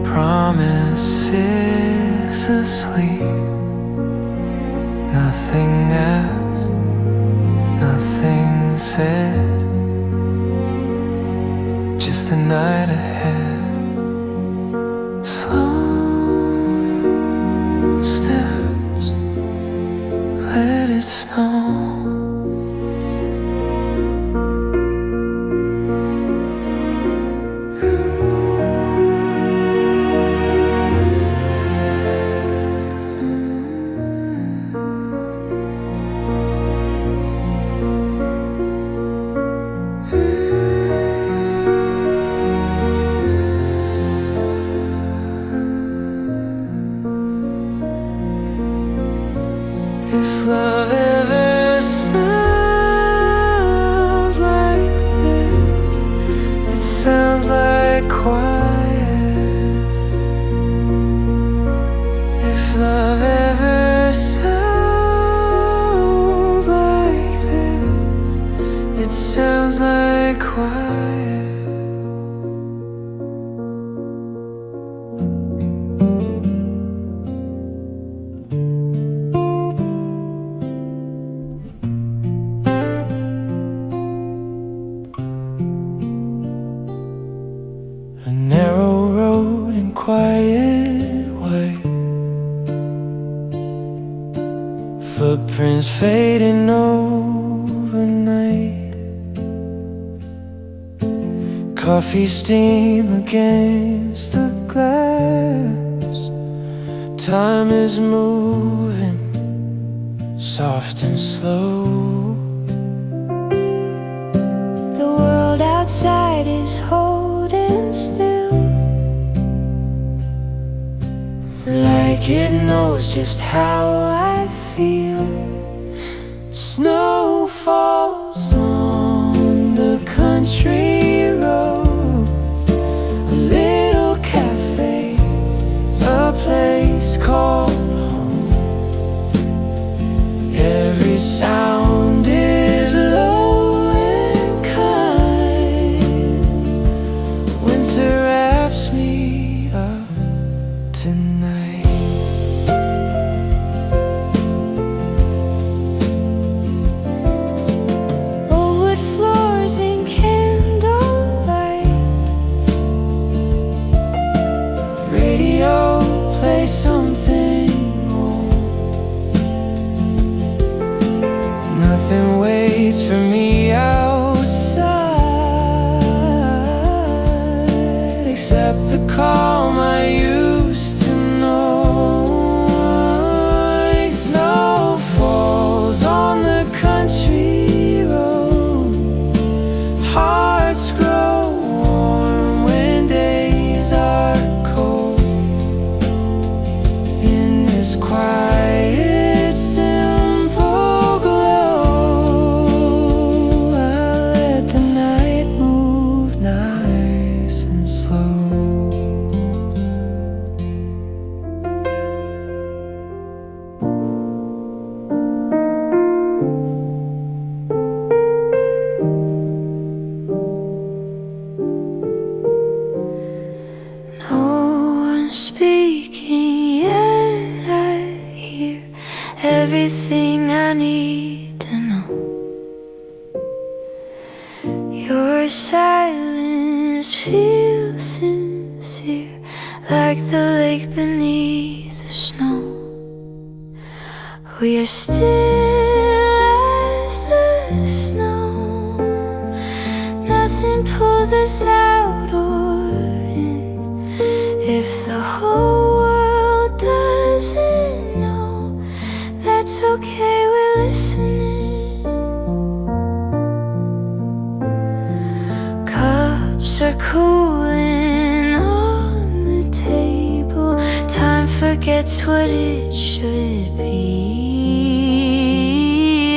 S1: Promises asleep. Nothing asked, nothing said. Just the night ahead. Slow steps, let it snow. If love ever sounds like this, it sounds like quiet. If love ever sounds like this, it sounds like quiet. A narrow road in quiet white, footprints fading overnight. Coffee steam against the glass. Time is moving, soft and slow.
S2: The world outside is holding still, like it knows just how I feel.
S1: Snow falls on the country road. A little cafe, a place called home. Every sound is low and kind. Winter wraps me up tonight.
S2: Old wood floors in candlelight.
S1: Radio plays something old. Nothing waits for me outside, except the calm I used to know. Snow falls on the country road. Hearts grow warm when days are cold. In this quiet, simple glow, I let the night move nice and slow.
S2: No one speaking, yet I hear everything I need to know. Your silence feels sincere, like the lake beneath the snow. We are still as the snow. Nothing pulls us out or in. If the whole world dies, It's okay, we're listening. Cups are cooling on the table. Time forgets what it should be.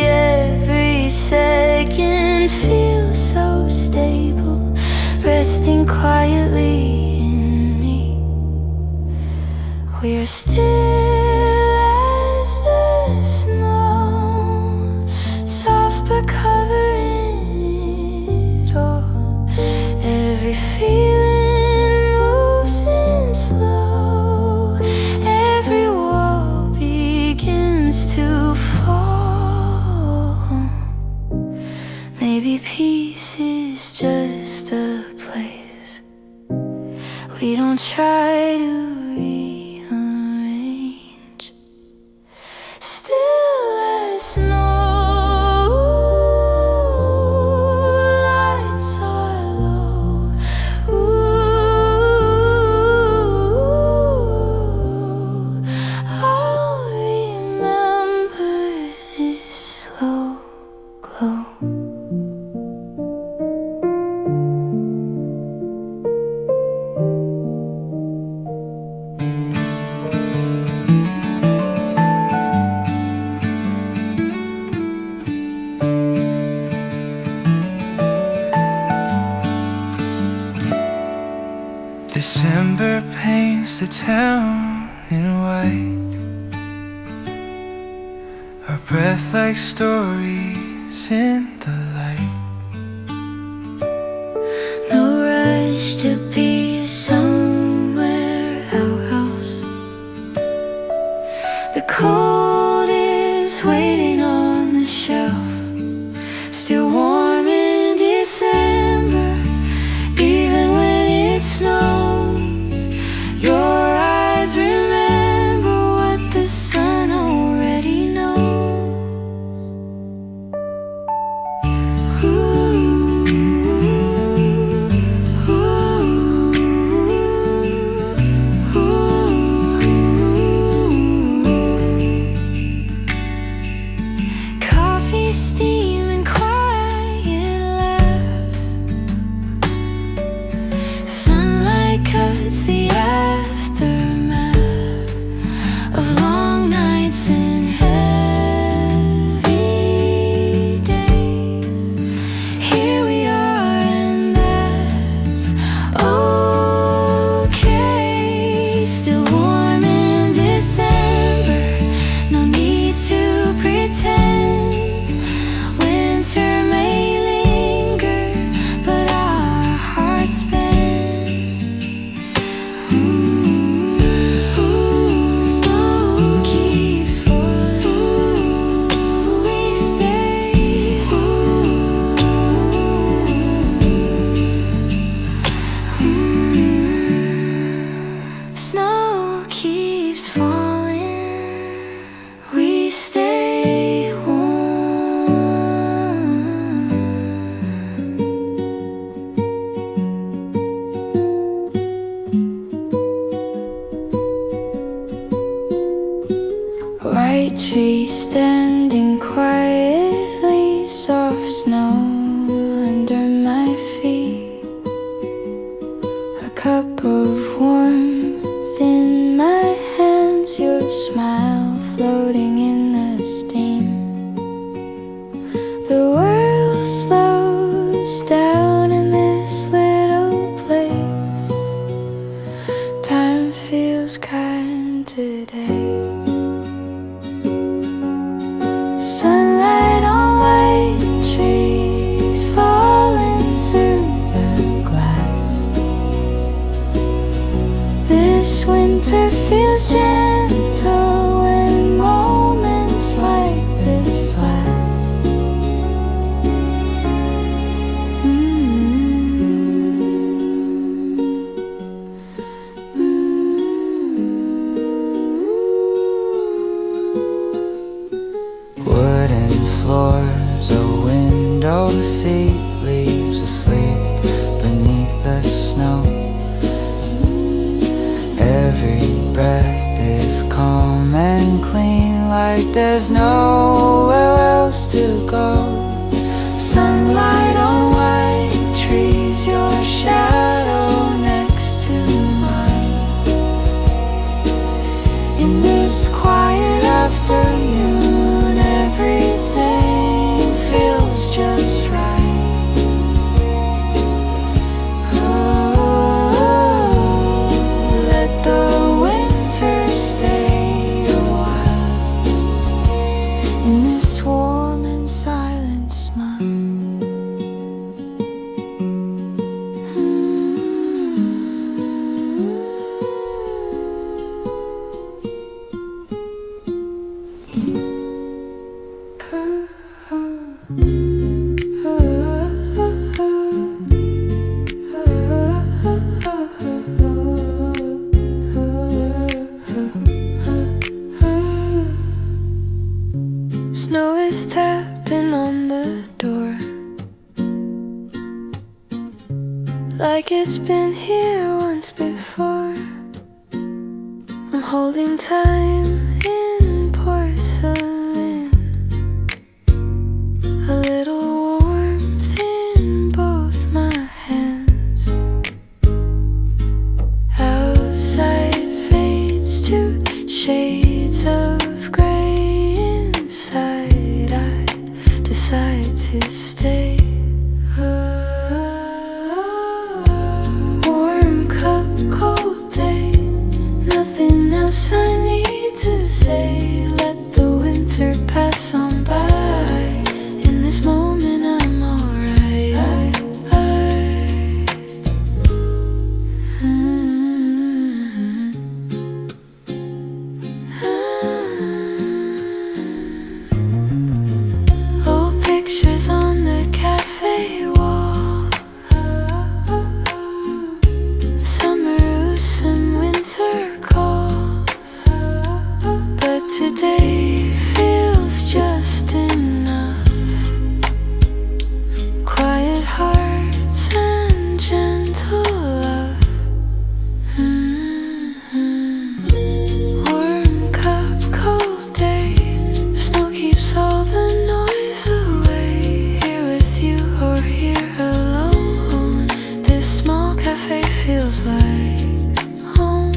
S2: Every second feels so stable, resting quietly in me. We are still as the snow, soft but covering it all. Every feeling moves in slow. Every wall begins to fall. Maybe peace is just a place we don't try to rearrange. Still as snow, lights are low. Ooh, I'll remember this slow glow.
S1: December paints the town in white. Our breath like stories in the light.
S2: No rush to be somewhere else. The cold is waiting on the shelf, still warm in December, even when it snows. Your eyes remember what the sun already knows. Ooh, ooh, ooh. Coffee steam and quiet laughs. Sunlight cuts the aftermath of long nights and heavy days. Here we are, and that's okay. Still warm in December, no need to pretend. Winter may linger, but our hearts bend. Snow keeps falling. We stay. Snow keeps falling. We stay warm. White trees standing quietly, soft snow under my feet. A cup of warmth in my hands, your smile floating in the steam. The world slows down in this little place. Time feels kind today. Sunlight on white trees falling through the glass. This winter feels gentle when moments like this last.
S1: Wooden floors, a window seat, leaves asleep beneath the snow. Every breath is calm and clean, like there's nowhere else to go. Sunlight on white trees, your shadow next to mine. In this quiet afternoon, everything feels just right.
S2: Snow is tapping on the door, like it's been here once before. I'm holding time in porcelain, a little warmth in both my hands. Outside fades to shades of gray. Inside I decide to stay. Warm cup, cold day, nothing else I need to say. Let the winter pass on by. In this moment I'm alright. Old pictures on the cafe wall, summer roosts and winter calls, but today feels just enough. Quiet hearts and gentle love. Warm cup, cold day, snow keeps all the noise away. Here with you or here alone, this small cafe feels like home.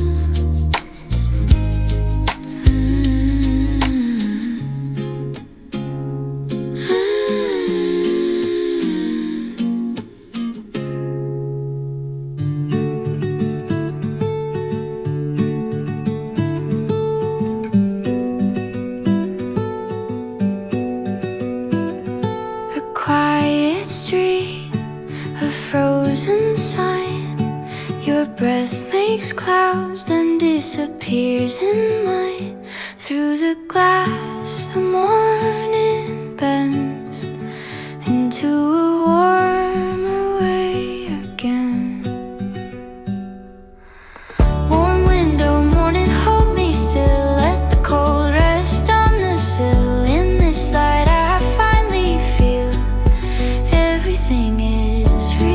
S2: A quiet street, a frozen sign. Your breath makes clouds, then disappears in mine. Through the glass, the morning bends into a warmer way again. Warm window, morning, hold me still. Let the cold rest on the sill. In this light I finally feel everything is real.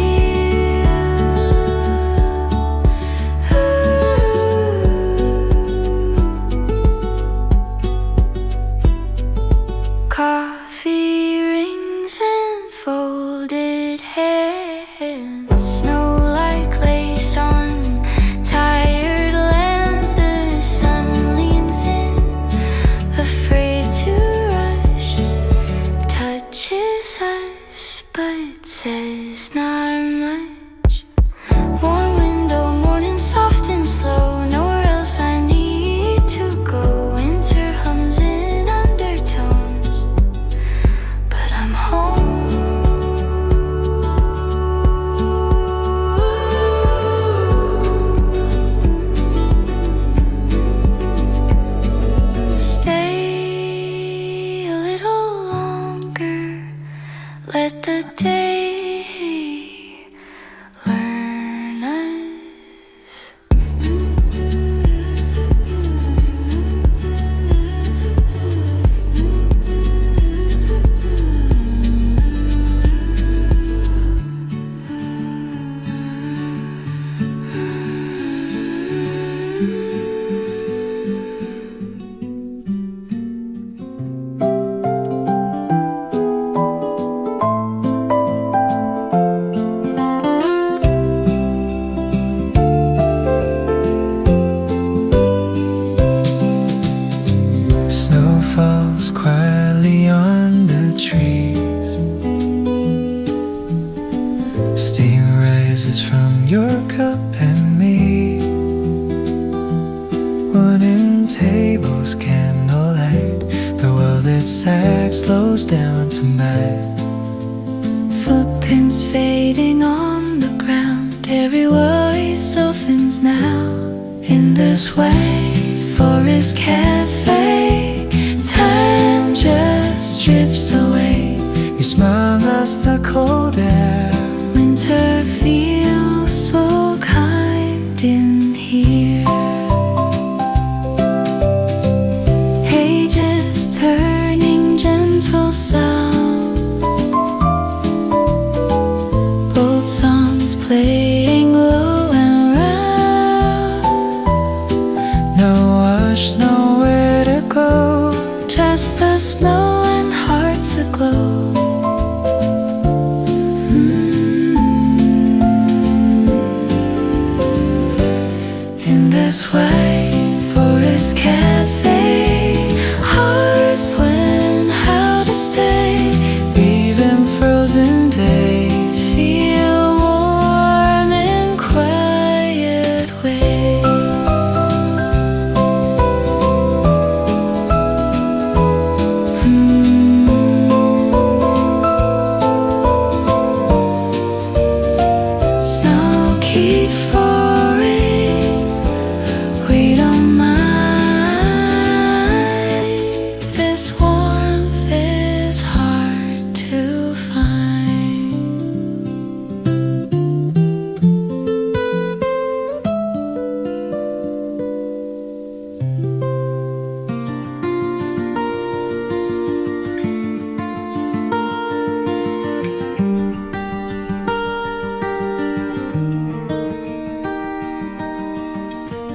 S2: Coffee rings and folded hands. Snow like lace on tired lands. The sun leans in, afraid to rush. Touches us, but says not much. Warm window, morning soft and slow. Nowhere else I need to go. Winter hums in undertones, but I'm home. Stay a little longer, let the day learn us.
S1: kisses from your cup and me. One in tables, candlelight. The world itself slows down tonight.
S2: Footprints fading on the ground. Every worry softens now. In this way, Forest Cafe, time just drifts away.
S1: Your smile lasts the cold air.
S2: Winter feels so kind in here. Pages turning, gentle sound. Both songs playing low and round.
S1: No rush, nowhere to go.
S2: Just the snow and hearts aglow. In this way, Forest Cafe, hearts learn how to stay.
S1: Even frozen days
S2: Feel warm in quiet ways. Snow keep falling, we don't mind. This warmth is hard to find.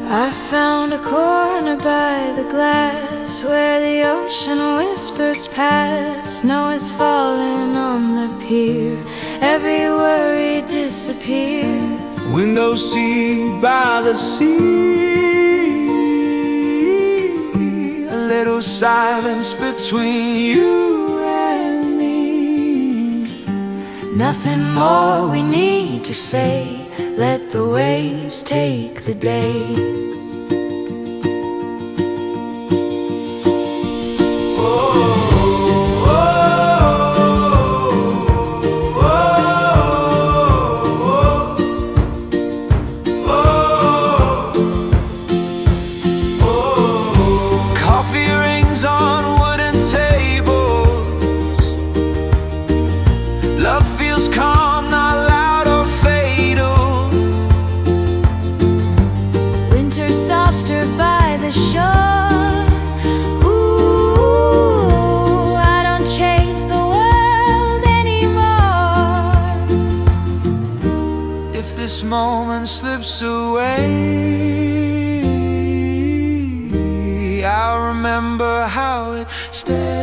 S2: I found a corner by the glass where the ocean whispers past. Snow is falling on the pier, every worry disappears.
S1: window seat by the sea. A little silence between you and me.
S2: Nothing more we need to say. Let the waves take the day.
S1: Coffee rings on wooden tables. Love feels calm, not loud or fatal.
S2: Winter softer by the shore. Ooh, I don't chase the world anymore.
S1: If this moment slips away, I'll remember how it stayed.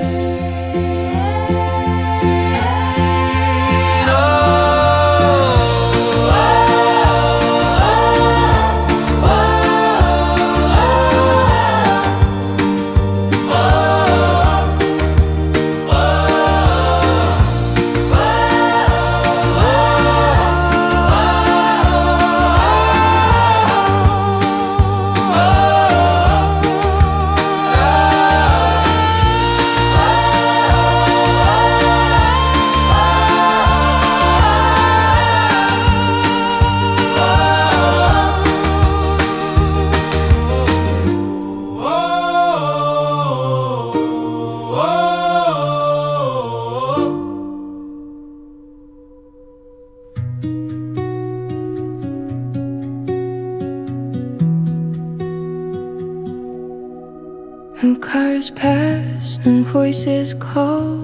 S2: And cars pass and voices call.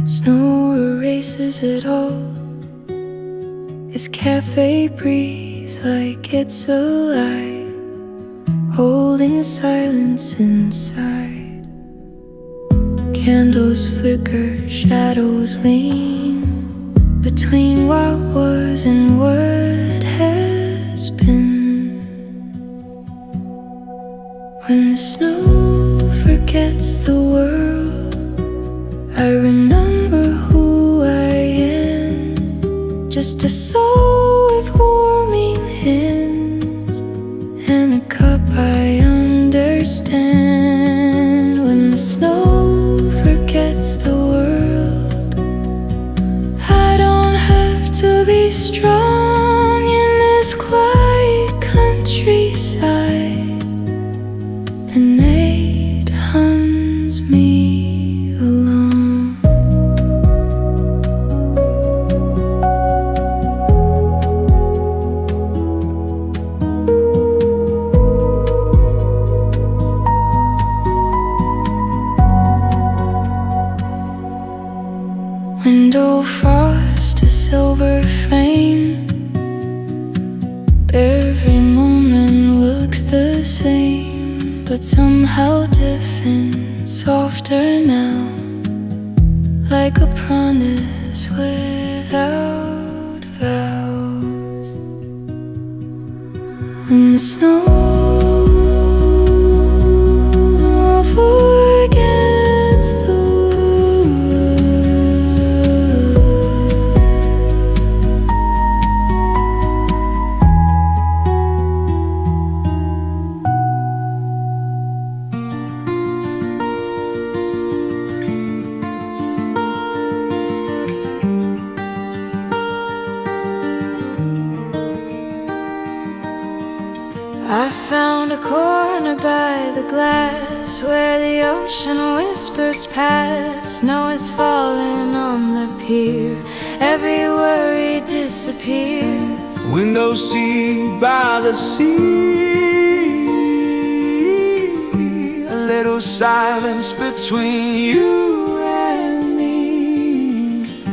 S2: Snow erases it all. This cafe breathes like it's alive, holding silence inside. Candles flicker, shadows lean between what was and what has been. When the snow forgets the world, I remember who I am. just a soul with warming hands and a cup I understand. When the snow forgets the world, I don't have to be strong in this quiet countryside. The night hums me along. Window frost, a silver frame. Every moment looks the same, but somehow different, softer now, like a promise without vows. When the snow forgets the I found a corner by the glass where the ocean whispers past. Snow is falling on the pier, every worry disappears.
S1: Window seat by the sea, a little silence between you and me.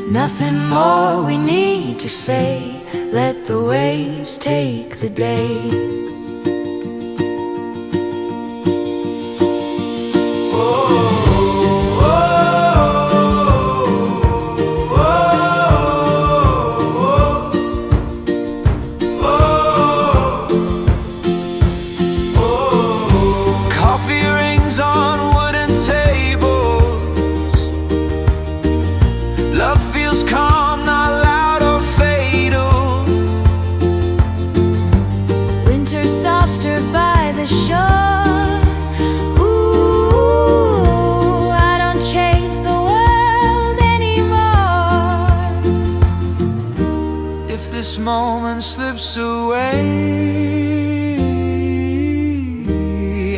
S2: Nothing more we need to say, let the waves take the day.
S1: Coffee rings on wooden tables. Love feels calm, not loud or fatal.
S2: Winter's softer by the shore. Ooh, I don't chase the world anymore.
S1: If this moment slips away,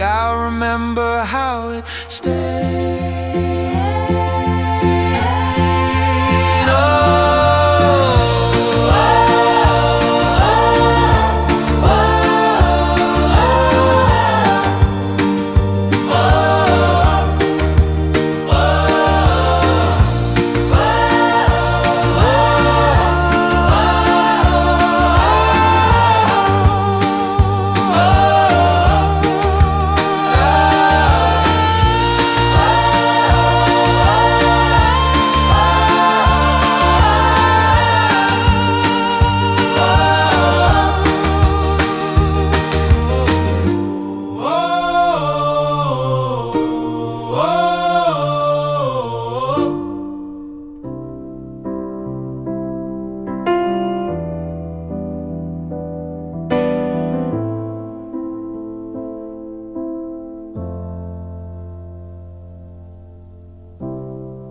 S1: I'll remember how it stayed.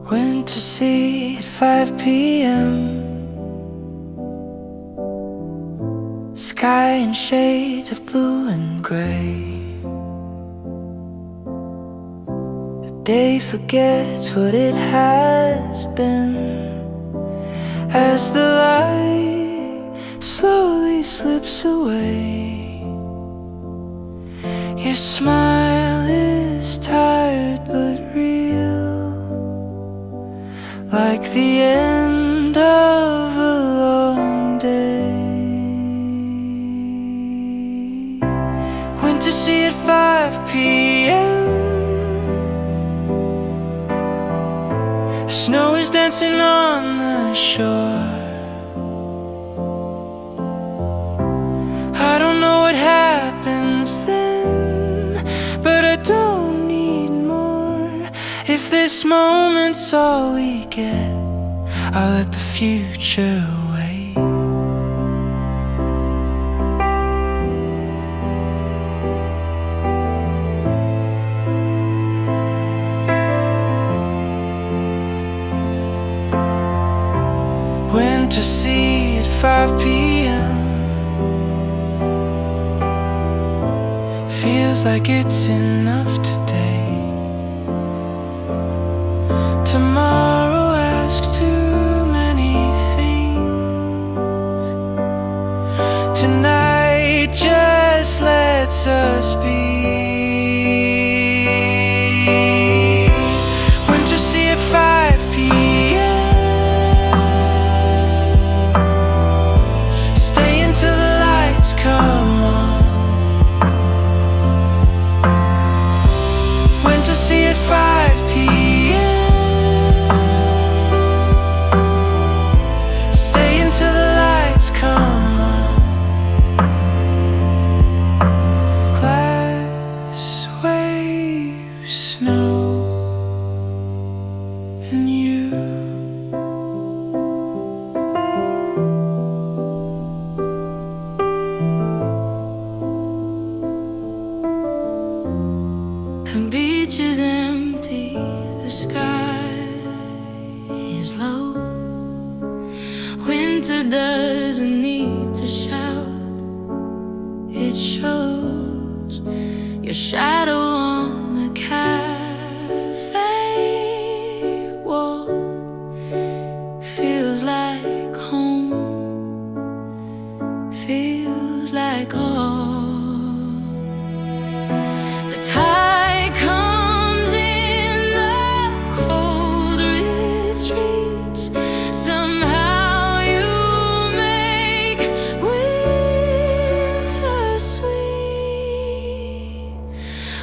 S1: Went to sea at 5 p.m. Sky in shades of blue and gray. The day forgets what it has been as the light slowly slips away. Your smile is tired but real, like the end of a long day. Went to sea at 5 p.m. Snow is dancing on the shore. I don't know what happens then, but I don't need more. If this moment's all we get, I'll let the future wait. winter sea at 5 p.m. Feels like it's enough today. Tomorrow asks too many things. Tonight just lets us be. Winter sea at 5 p.m. Stay until the lights come on. Winter sea at 5 p.m. Stay until the lights come on. Glass, waves, snow, and you.
S2: The beach is empty, the sky is low. Winter doesn't need to shout, it shows your shadow on the cafe wall. Feels like home, feels like home. The tide comes in the cold retreats. Somehow you make winter sweet.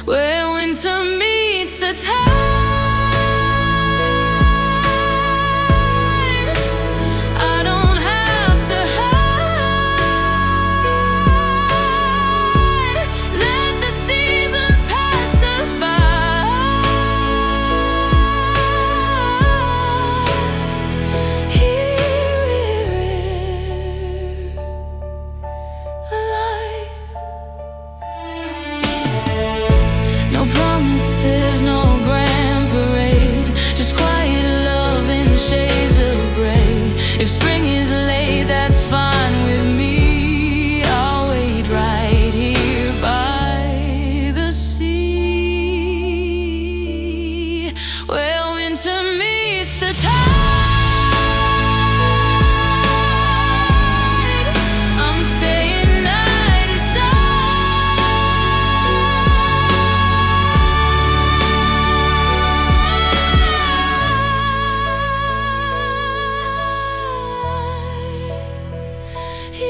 S2: Where winter meets the tide, I don't have to hide. Let the seasons pass us by. Here, alive. No promises, no grand parade, just quiet love in shades of gray. If spring is late, that's fine with me. I'll wait right here by the sea, where winter meets the tide. I'm staying night aside. Here,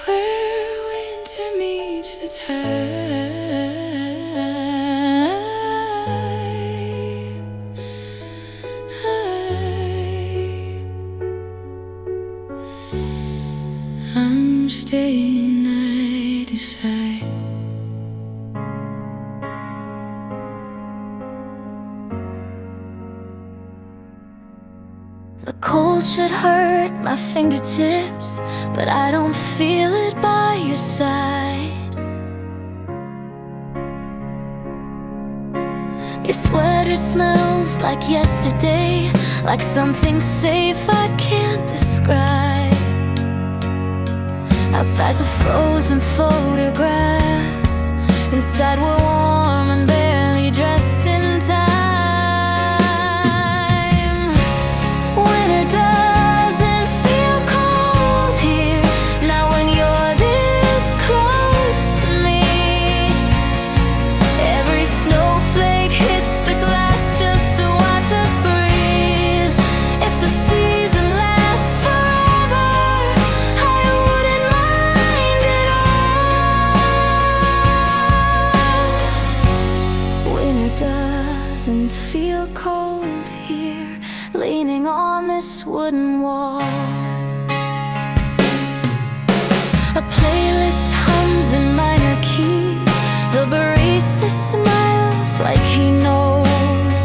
S2: where winter meets the tide. I'm staying night aside. The cold should hurt my fingertips, but I don't feel it by your side. Your sweater smells like yesterday, like something safe I can't describe. Outside's a frozen photograph, inside we're warm and barely dressed in time. Winter doesn't feel cold here, not when you're this close to me. Every snowflake hits the glass just to watch us breathe. If the season lasts forever, I wouldn't mind at all. Winter doesn't feel cold here, leaning on this wooden wall. A playlist hums in minor keys. The barista smiles like he knows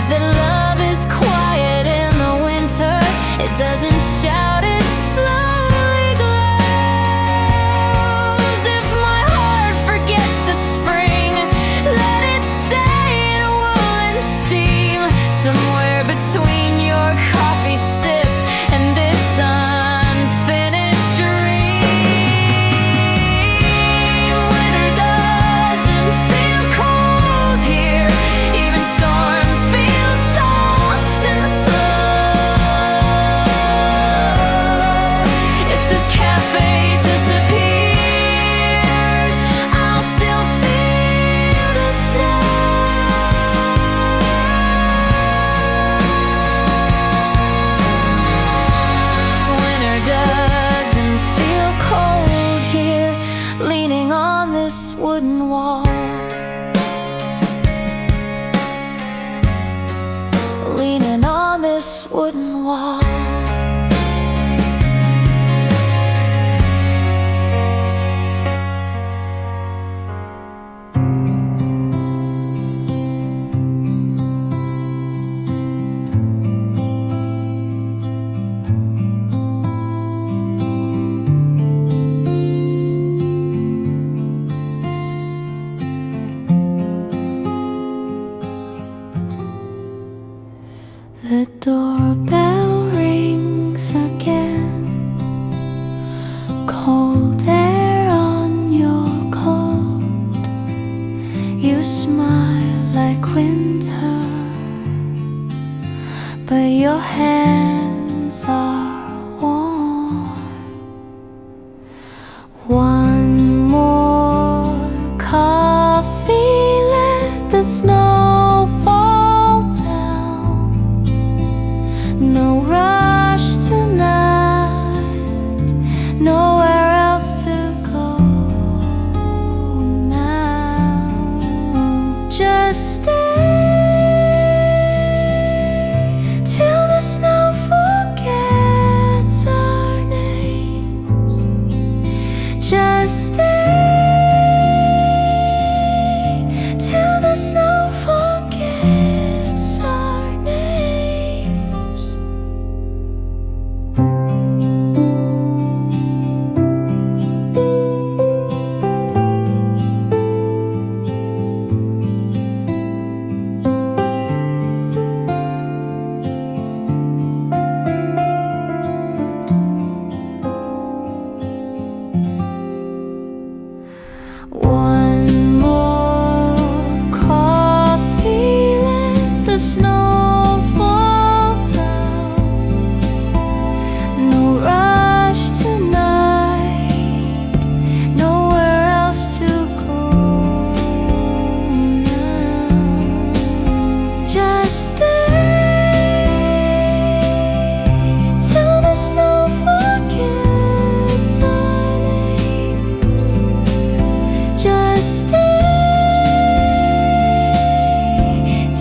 S2: that love is quiet in the winter. It doesn't shout, it slowly glows. If my heart forgets the spring, let it stay in a world The doorbell rings again. Cold air on your coat. You smile like winter, but your hands are warm. One more coffee, let the snow fall down. No rush tonight, nowhere else to go now. Just stay till the snow forgets our names. Just stay till the snow forgets our names. One more coffee, let the snow fall down. No rush tonight, nowhere else to go now. Just stay till the snow forgets our names. Just stay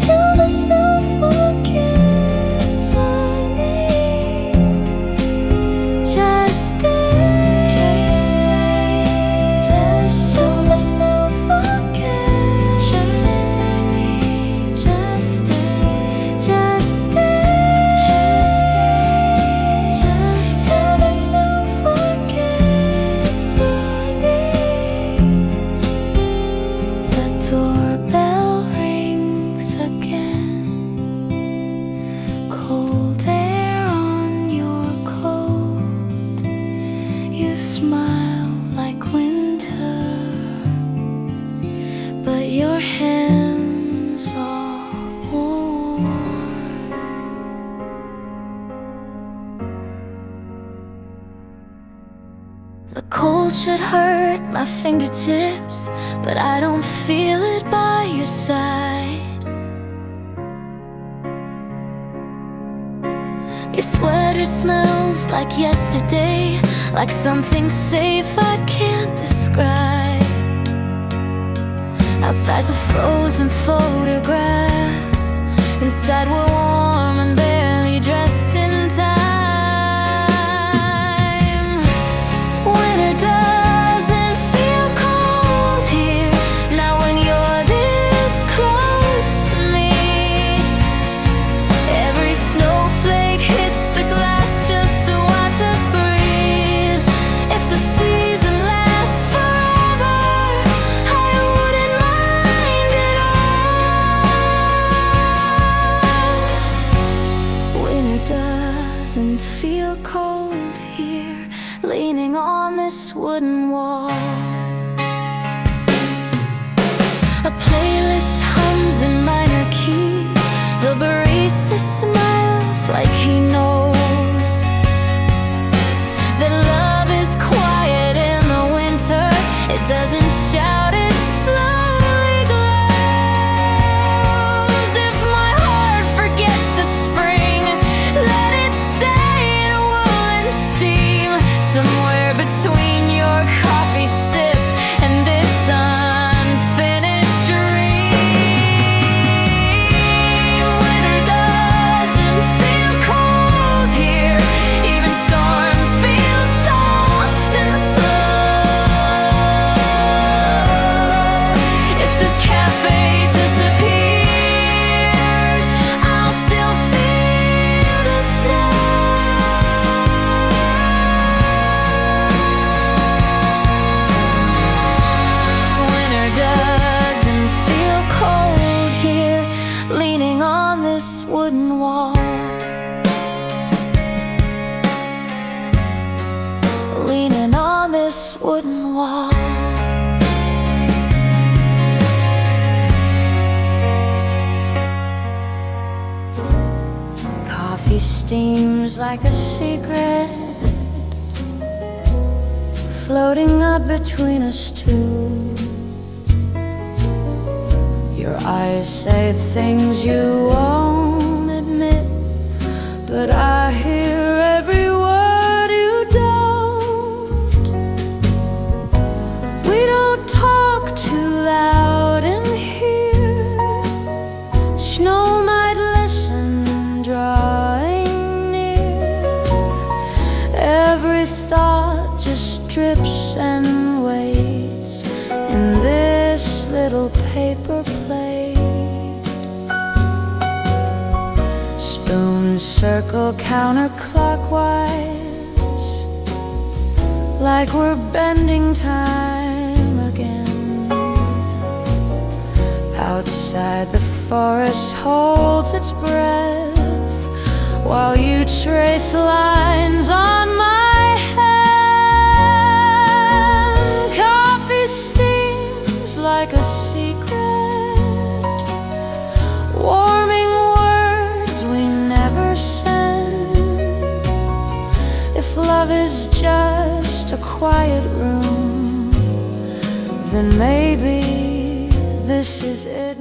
S2: till the snow forgets our names. Just stay till the snow forgets. Just stay till the snow forgets our names. The doorbell rings again. Cold air on your coat. You smile like winter, but your hands are warm. The cold should hurt my fingertips, but I don't feel it by your side. Your sweater smells like yesterday, like something safe I can't describe. Outside's a frozen photograph. Inside we're warm and barely dressed in time. Winter doesn't feel cold here, not when you're this close to me. Every snowflake hits the glass just to watch us breathe. If the season lasts forever, I wouldn't mind at all. Coffee steams like a secret, floating up between us two. Your eyes say things you won't admit, but I hear every word you don't. We don't talk too loud in here. Snow might listen, drawing near. Every thought just drips and waits in this little paper plate. Spoons circle counterclockwise, like we're bending time again. Outside, the forest holds its breath while you trace lines on my hand. Coffee steams like a secret, warming words we never send. If love is just a quiet room, then maybe this is it.